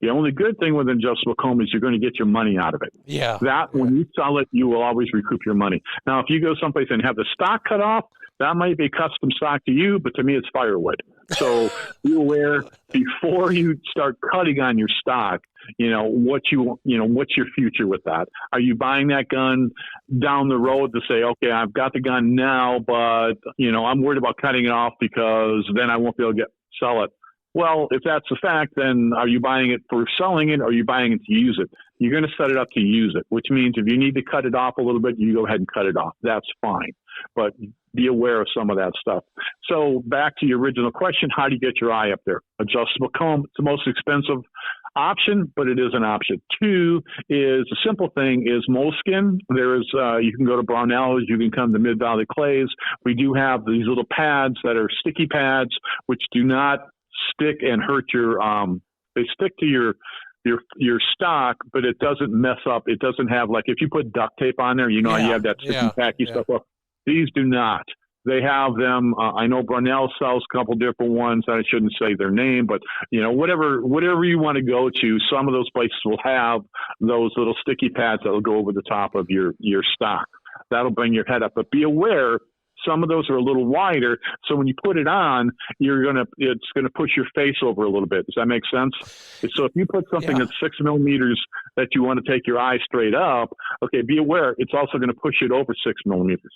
The only good thing with an adjustable comb is you're going to get your money out of it. Yeah. When you sell it, you will always recoup your money. Now, if you go someplace and have the stock cut off, that might be custom stock to you, but to me, it's firewood. So be aware before you start cutting on your stock, what's your future with that? Are you buying that gun down the road to say, okay, I've got the gun now, but, I'm worried about cutting it off because then I won't be able to sell it. Well, if that's the fact, then are you buying it for selling it or are you buying it to use it? You're going to set it up to use it, which means if you need to cut it off a little bit, you go ahead and cut it off. That's fine. But be aware of some of that stuff. So back to your original question, how do you get your eye up there? Adjustable comb, it's the most expensive option, but it is an option. 2 is a simple thing is moleskin. There is, you can go to Brownells, you can come to Mid-Valley Clays. We do have these little pads that are sticky pads, which do not stick and hurt they stick to your stock, but it doesn't mess up. It doesn't have, like, if you put duct tape on there, you have that sticky tacky stuff. Well, these do not. They have them. I know Brownells sells a couple different ones. I shouldn't say their name, but whatever you want to go to, some of those places will have those little sticky pads that will go over the top of your stock. That'll bring your head up, but be aware. Some of those are a little wider, so when you put it on, it's gonna push your face over a little bit. Does that make sense? So if you put something that's 6 millimeters that you want to take your eye straight up, okay, be aware it's also going to push it over 6 millimeters.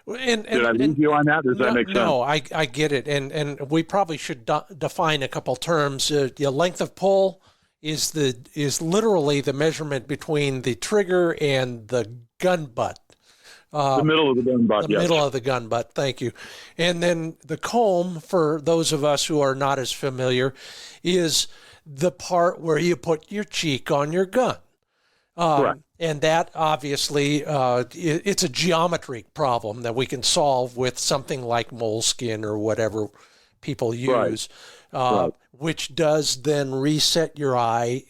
Did I lose you on that? Does that make sense? No, I get it, and we probably should define a couple terms. The length of pull is literally the measurement between the trigger and the gun butt. The middle of the gun butt, The middle of the gun butt, thank you. And then the comb, for those of us who are not as familiar, is the part where you put your cheek on your gun. Correct. And that, obviously, it's a geometry problem that we can solve with something like moleskin or whatever people use, which does then reset your eye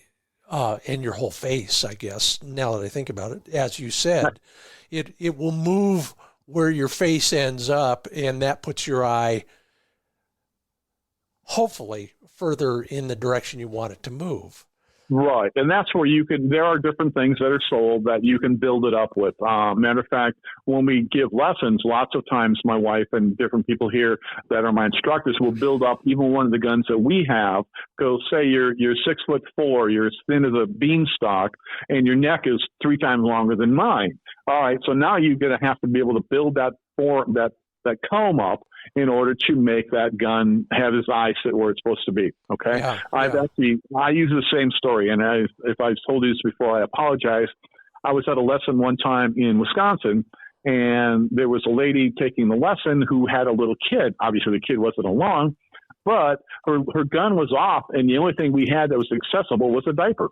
and your whole face, I guess, now that I think about it. As you said, it will move where your face ends up, and that puts your eye, hopefully, further in the direction you want it to move. Right. And that's where there are different things that are sold that you can build it up with. Matter of fact, when we give lessons, lots of times my wife and different people here that are my instructors will build up even one of the guns that we have. Go, say you're 6'4", you're as thin as a beanstalk, and your neck is 3 times longer than mine. All right. So now you're going to have to be able to build that comb up in order to make that gun have his eye sit where it's supposed to be. Okay. I use the same story. And if I've told you this before, I apologize. I was at a lesson one time in Wisconsin, and there was a lady taking the lesson who had a little kid. Obviously the kid wasn't along, but her gun was off. And the only thing we had that was accessible was a diaper.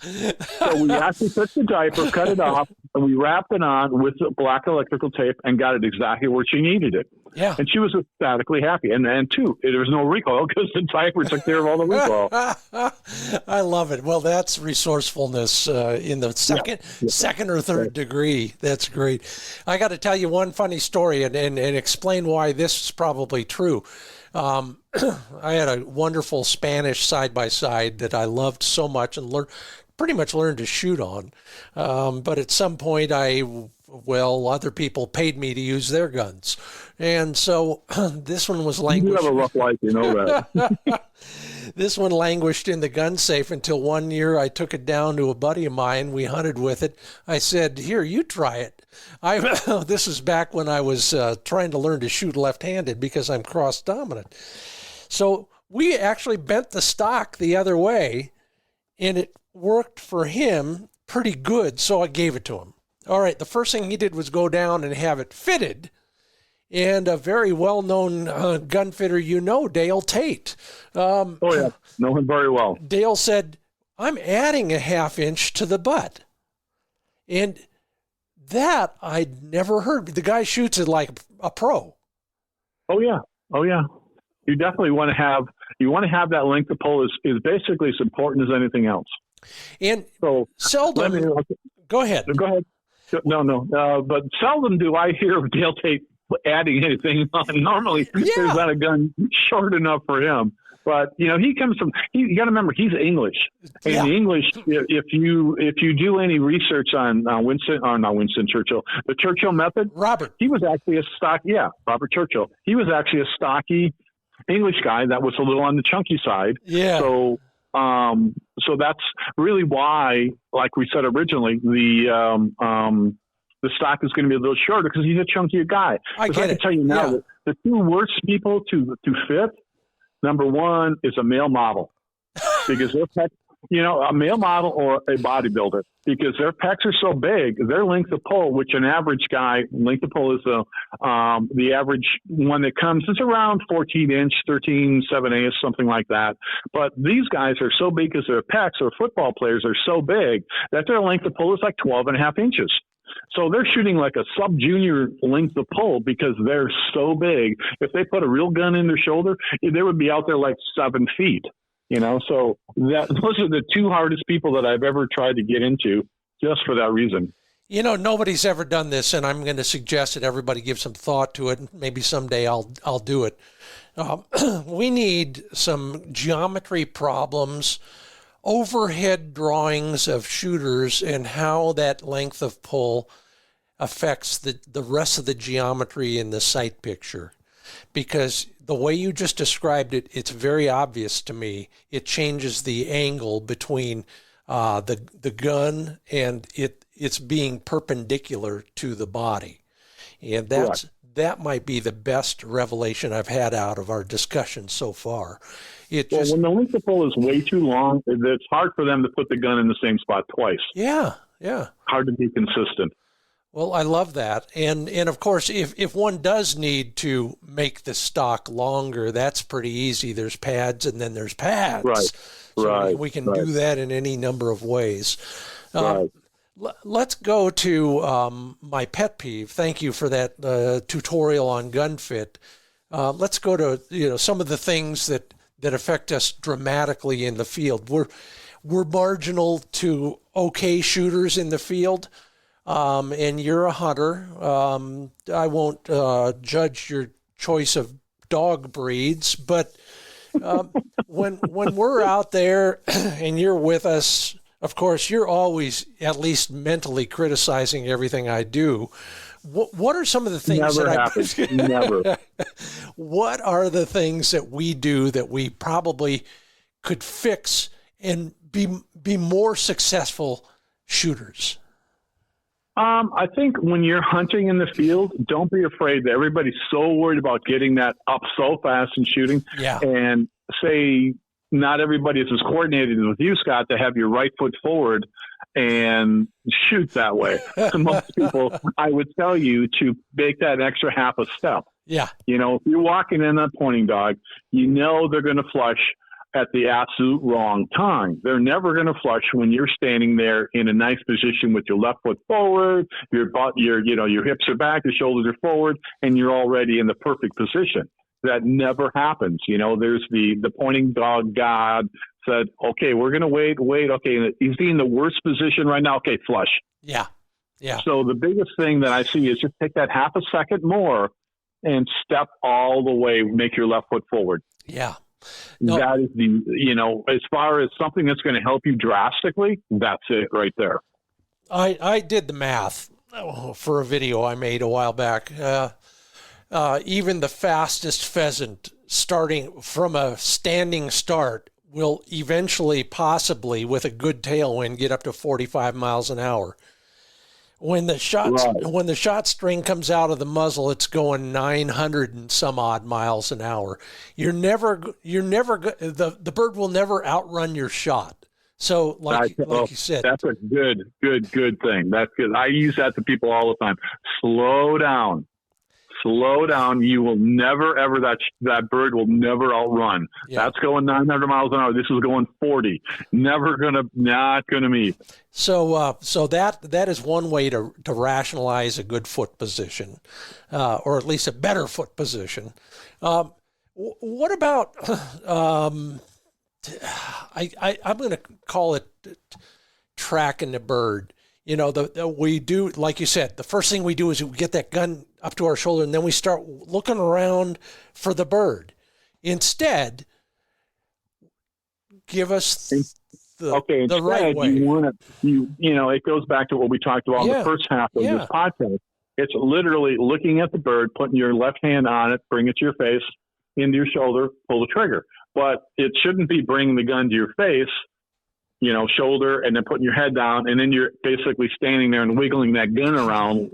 So we actually took the diaper, cut it off, and we wrapped it on with black electrical tape and got it exactly where she needed it. Yeah. And she was ecstatically happy. And 2, there was no recoil because the diaper took care of all the recoil. I love it. Well, that's resourcefulness in the second or third degree. That's great. I got to tell you one funny story and explain why this is probably true. I had a wonderful Spanish side-by-side that I loved so much and pretty much learned to shoot on. But at some point other people paid me to use their guns. And so this one was languished. You have a rough life, you know that. This one languished in the gun safe until one year I took it down to a buddy of mine. We hunted with it. I said, "Here, you try it." This is back when I was trying to learn to shoot left-handed because I'm cross-dominant. So we actually bent the stock the other way, and it worked for him pretty good, so I gave it to him. All right, the first thing he did was go down and have it fitted, and a very well-known gun fitter, Dale Tate. Oh, yeah, know him very well. Dale said, "I'm adding a 1/2 inch to the butt." And that I'd never heard. The guy shoots it like a pro. Oh, yeah. You definitely want to have that length of pull is basically as important as anything else. And so seldom. Go ahead. Go ahead. No. But seldom do I hear of Dale Tate adding anything on. Normally, there's not a gun short enough for him. But he comes from. You got to remember, he's English. And Yeah. the English, if you do any research on not Winston Churchill, the Churchill method, Robert. he was actually Robert Churchill. He was actually a stocky English guy that was a little on the chunky side. Yeah. So that's really why, like we said originally, the stock is going to be a little shorter because he's a chunkier guy. I can tell you now, Yeah. the two worst people to fit, number one is a male model, because their pecs, a male model or a bodybuilder, because their pecs are so big, their length of pull, which an average guy, length of pull is the average one that comes, it's around 14-inch, 13/7/8, something like that. But these guys are so big because their pecs, or football players are so big that their length of pull is like 12.5 inches. So they're shooting like a sub-junior length of pull because they're so big. If they put a real gun in their shoulder, they would be out there like 7 feet. So those are the two hardest people that I've ever tried to get into, just for that reason. Nobody's ever done this, and I'm going to suggest that everybody give some thought to it. Maybe someday I'll do it. We need some geometry problems, overhead drawings of shooters, and how that length of pull affects the rest of the geometry in the sight picture. Because the way you just described it, it's very obvious to me. It changes the angle between the gun and it's being perpendicular to the body. And that might be the best revelation I've had out of our discussion so far. When the length of pull is way too long, it's hard for them to put the gun in the same spot twice. Yeah. Hard to be consistent. Well, I love that. And of course, if one does need to make the stock longer, that's pretty easy. There's pads and then there's pads. Right. So we can do that in any number of ways. Right. Let's go to my pet peeve. Thank you for that tutorial on gun fit. Let's go to some of the things that affect us dramatically in the field. We're marginal to okay shooters in the field. And you're a hunter. I won't judge your choice of dog breeds, but when we're out there and you're with us, of course, you're always at least mentally criticizing everything I do. What are some of the things Never happens. Never. What are the things that we do that we probably could fix and be more successful shooters? I think when you're hunting in the field, don't be afraid that everybody's so worried about getting that up so fast and shooting. Yeah. And say not everybody is as coordinated with you, Scott, to have your right foot forward and shoot that way. To most people, I would tell you to make that extra half a step. Yeah. If you're walking in that pointing dog, they're going to flush at the absolute wrong time. They're never going to flush when you're standing there in a nice position with your left foot forward, your hips are back, your shoulders are forward, and you're already in the perfect position. That never happens. There's the pointing dog god said, okay, we're going to wait. Okay, he's in the worst position right now. Okay, flush. Yeah. So the biggest thing that I see is just take that half a second more and step all the way, make your left foot forward. Yeah. No. That is as far as something that's going to help you drastically, that's it right there. I did the math for a video I made a while back. Even the fastest pheasant, starting from a standing start, will eventually, possibly, with a good tailwind, get up to 45 miles an hour. When the shot string comes out of the muzzle, it's going 900 and some odd miles an hour. The bird will never outrun your shot. So like you said, that's a good thing. That's good. I use that to people all the time. Slow down. You will never, ever, that bird will never outrun. Yeah. That's going 900 miles an hour. This is going 40. Not gonna meet. So that is one way to rationalize a good foot position, or at least a better foot position. What about, I'm going to call it tracking the bird. We do, like you said, the first thing we do is we get that gun up to our shoulder, and then we start looking around for the bird. Instead, give us the instead, right way. It goes back to what we talked about in the first half of this podcast. It's literally looking at the bird, putting your left hand on it, bring it to your face, into your shoulder, pull the trigger. But it shouldn't be bringing the gun to your face, shoulder, and then putting your head down, and then you're basically standing there and wiggling that gun around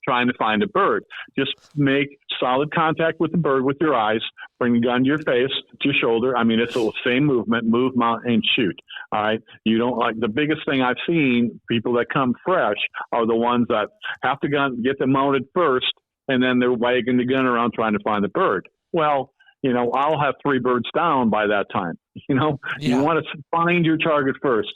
trying to find a bird. Just make solid contact with the bird with your eyes, bring the gun to your face, to your shoulder. I mean, it's the same movement, move, mount, and shoot. All right. You don't like the biggest thing I've seen, people that come fresh are the ones that have the gun, get them mounted first, and then they're wagging the gun around trying to find the bird. Well, I'll have 3 birds down by that time. You want to find your target first.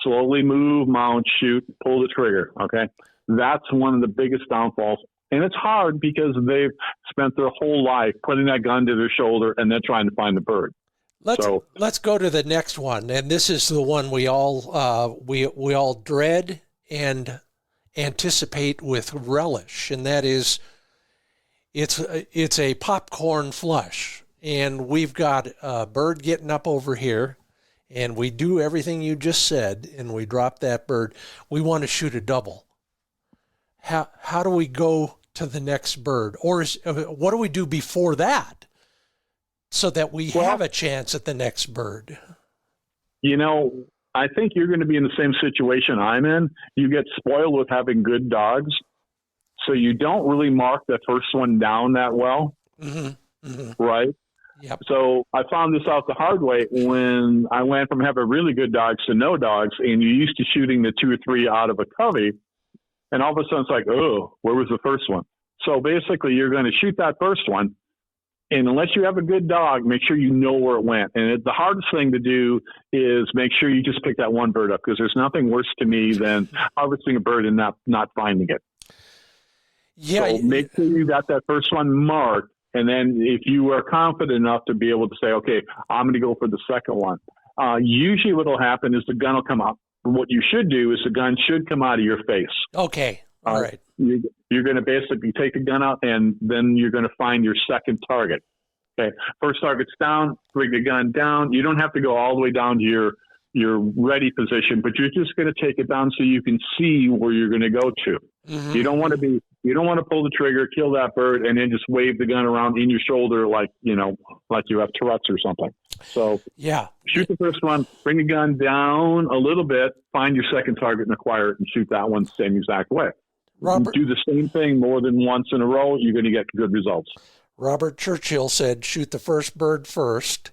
Slowly move, mount, shoot, pull the trigger. Okay. That's one of the biggest downfalls. And it's hard because they've spent their whole life putting that gun to their shoulder and then trying to find the bird. Let's go to the next one. And this is the one we all dread and anticipate with relish. And that is, it's a popcorn flush. And we've got a bird getting up over here, and we do everything you just said, and we drop that bird. We want to shoot a double. How do we go to the next bird? Or what do we do before that so that we have a chance at the next bird? I think you're going to be in the same situation I'm in. You get spoiled with having good dogs, so you don't really mark the first one down that well, right? Yep. So I found this out the hard way when I went from having really good dogs to no dogs, and you're used to shooting the 2 or 3 out of a covey, and all of a sudden it's like, oh, where was the first one? So basically you're going to shoot that first one, and unless you have a good dog, make sure you know where it went. And the hardest thing to do is make sure you just pick that one bird up, because there's nothing worse to me than harvesting a bird and not finding it. Yeah. So make sure you got that first one marked. And then if you are confident enough to be able to say, okay, I'm going to go for the second one. Usually what will happen is the gun will come out. What you should do is the gun should come out of your face. Okay. All right. You're going to basically take the gun out, and then you're going to find your second target. Okay. First target's down, bring the gun down. You don't have to go all the way down to your ready position, but you're just going to take it down so you can see where you're going to go to. You don't want to pull the trigger, kill that bird, and then just wave the gun around in your shoulder like you have Tourette's or something. So shoot the first one, bring the gun down a little bit, find your second target and acquire it, and shoot that one the same exact way. Robert, do the same thing more than once in a row, you're going to get good results. Robert Churchill said, shoot the first bird first.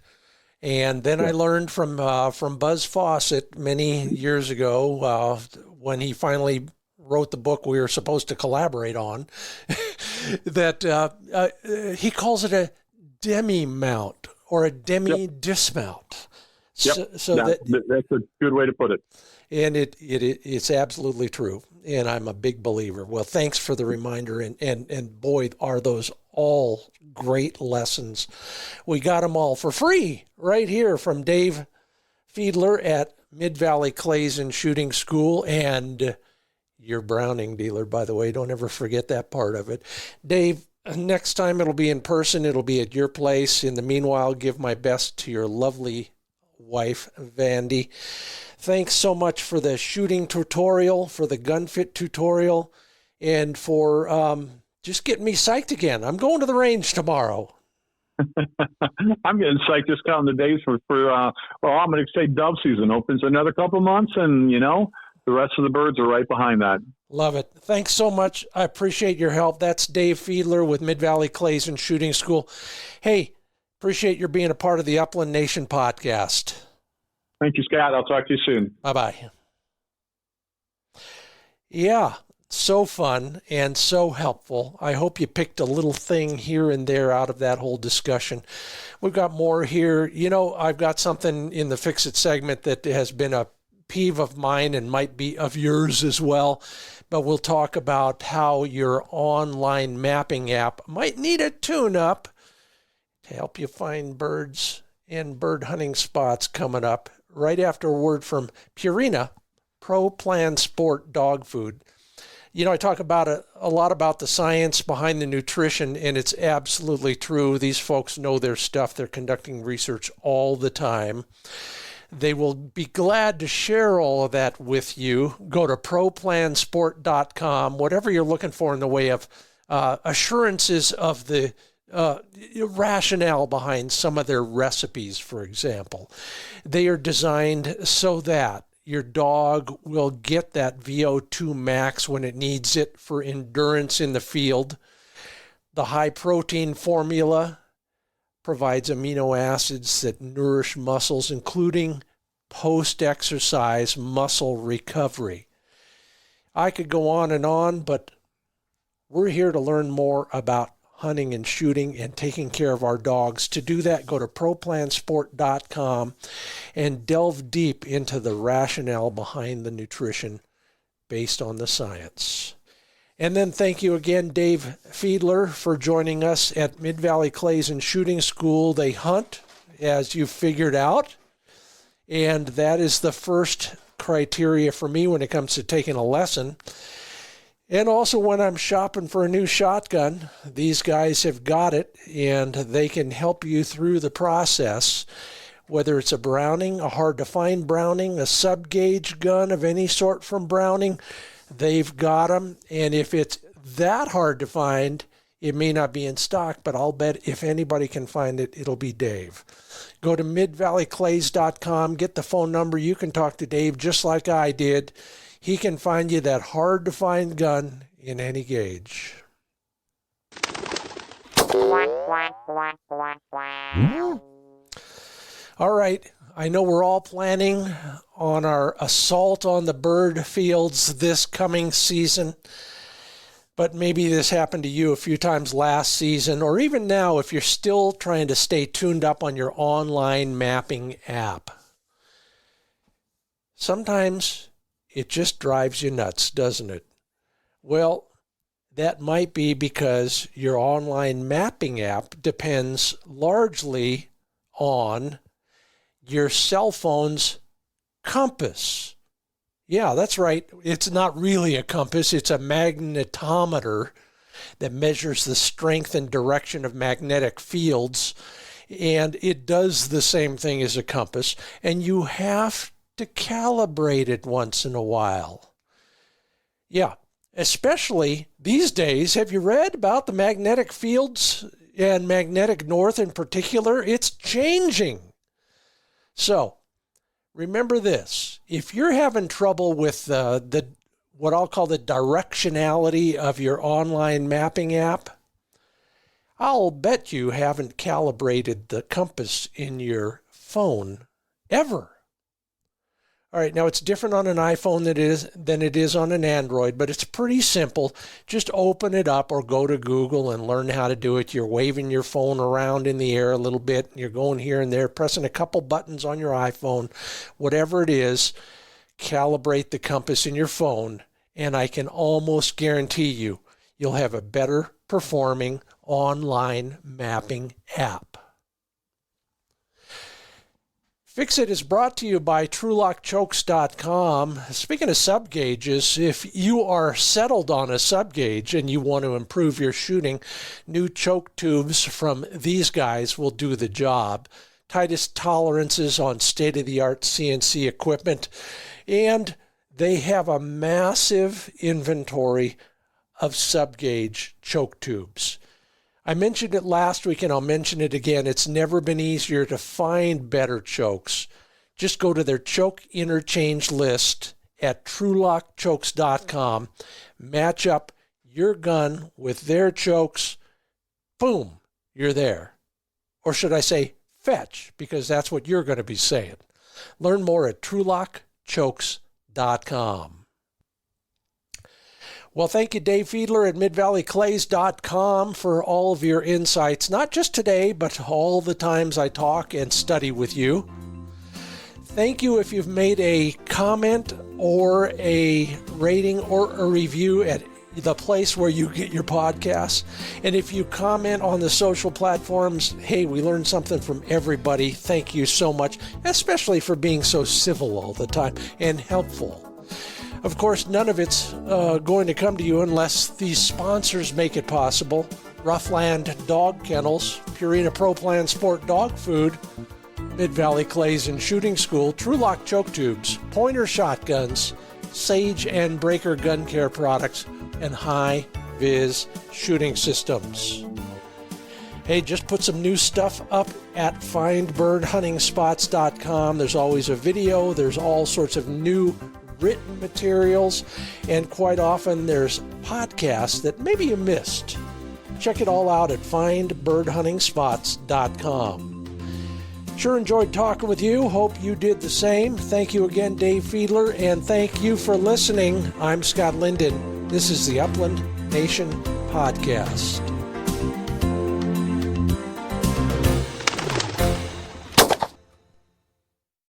And then I learned from Buzz Fawcett many years ago when he finally wrote the book we were supposed to collaborate on, that he calls it a demi-mount or a demi-dismount. So that's a good way to put it. And it's absolutely true. And I'm a big believer. Well, thanks for the reminder. And boy, are those all great lessons. We got them all for free right here from Dave Fiedler at Mid-Valley Clays and Shooting School, and your Browning dealer, by the way. Don't ever forget that part of it. Dave, next time it'll be in person. It'll be at your place. In the meanwhile, give my best to your lovely wife, Vandy. Thanks so much for the shooting tutorial, for the gun fit tutorial, and for just getting me psyched again. I'm going to the range tomorrow. I'm getting psyched just counting the days for I'm going to say dove season opens another couple months, and the rest of the birds are right behind that. Love it. Thanks so much. I appreciate your help. That's Dave Fiedler with Mid-Valley Clays and Shooting School. Hey, appreciate your being a part of the Upland Nation podcast. Thank you, Scott. I'll talk to you soon. Bye-bye. Yeah, so fun and so helpful. I hope you picked a little thing here and there out of that whole discussion. We've got more here. I've got something in the Fix It segment that has been a peeve of mine and might be of yours as well. But we'll talk about how your online mapping app might need a tune-up to help you find birds and bird hunting spots coming up right after a word from Purina Pro Plan Sport Dog Food. I talk about a lot about the science behind the nutrition, and it's absolutely true. These folks know their stuff. They're conducting research all the time. They will be glad to share all of that with you. Go to ProPlansport.com, whatever you're looking for in the way of assurances of the rationale behind some of their recipes, for example. They are designed so that your dog will get that VO2 max when it needs it for endurance in the field. The high protein formula provides amino acids that nourish muscles, including post-exercise muscle recovery. I could go on, but we're here to learn more about hunting and shooting and taking care of our dogs. To do that, go to ProPlansport.com and delve deep into the rationale behind the nutrition based on the science. And then thank you again, Dave Fiedler, for joining us at Mid-Valley Clays and Shooting School. They hunt, as you figured out, and that is the first criteria for me when it comes to taking a lesson. And also when I'm shopping for a new shotgun, these guys have got it, and they can help you through the process, whether it's a Browning, a hard-to-find Browning, a sub-gauge gun of any sort from Browning. They've got them, and if it's that hard to find, it may not be in stock, but I'll bet if anybody can find it, it'll be Dave. Go to midvalleyclays.com, get the phone number. You can talk to Dave just like I did. He can find you that hard-to-find gun in any gauge. All right. I know we're all planning on our assault on the bird fields this coming season, but maybe this happened to you a few times last season, or even now if you're still trying to stay tuned up on your online mapping app. Sometimes it just drives you nuts, doesn't it? Well, that might be because your online mapping app depends largely on your cell phone's compass. Yeah, that's right. It's not really a compass. It's a magnetometer that measures the strength and direction of magnetic fields. And it does the same thing as a compass. And you have to calibrate it once in a while. Yeah, especially these days. Have you read about the magnetic fields and magnetic north in particular? It's changing. So, remember this. If you're having trouble with the what I'll call the directionality of your online mapping app, I'll bet you haven't calibrated the compass in your phone ever. All right, now it's different on an iPhone than it is on an Android, but it's pretty simple. Just open it up or go to Google and learn how to do it. You're waving your phone around in the air a little bit. You're going here and there, pressing a couple buttons on your iPhone. Whatever it is, calibrate the compass in your phone, and I can almost guarantee you'll have a better performing online mapping app. Fix It is brought to you by TrueLockChokes.com. Speaking of sub gauges, if you are settled on a sub gauge and you want to improve your shooting, new choke tubes from these guys will do the job. Tightest tolerances on state-of-the-art CNC equipment, and they have a massive inventory of sub gauge choke tubes. I mentioned it last week and I'll mention it again. It's never been easier to find better chokes. Just go to their choke interchange list at TrueLockChokes.com. Match up your gun with their chokes. Boom, you're there. Or should I say fetch, because that's what you're going to be saying. Learn more at TrueLockChokes.com. Well, thank you, Dave Fiedler at MidValleyClays.com for all of your insights, not just today, but all the times I talk and study with you. Thank you if you've made a comment or a rating or a review at the place where you get your podcasts. And if you comment on the social platforms, hey, we learned something from everybody. Thank you so much, especially for being so civil all the time and helpful. Of course, none of it's going to come to you unless these sponsors make it possible. Roughland Dog Kennels, Purina Pro Plan Sport Dog Food, Mid-Valley Clays and Shooting School, Trulock choke tubes, Pointer shotguns, Sage and Breaker gun care products, and high-vis shooting systems. Hey, just put some new stuff up at findbirdhuntingspots.com. There's always a video. There's all sorts of new written materials. And quite often there's podcasts that maybe you missed. Check it all out at findbirdhuntingspots.com. Sure enjoyed talking with you. Hope you did the same. Thank you again, Dave Fiedler, and thank you for listening. I'm Scott Linden. This is the Upland Nation Podcast.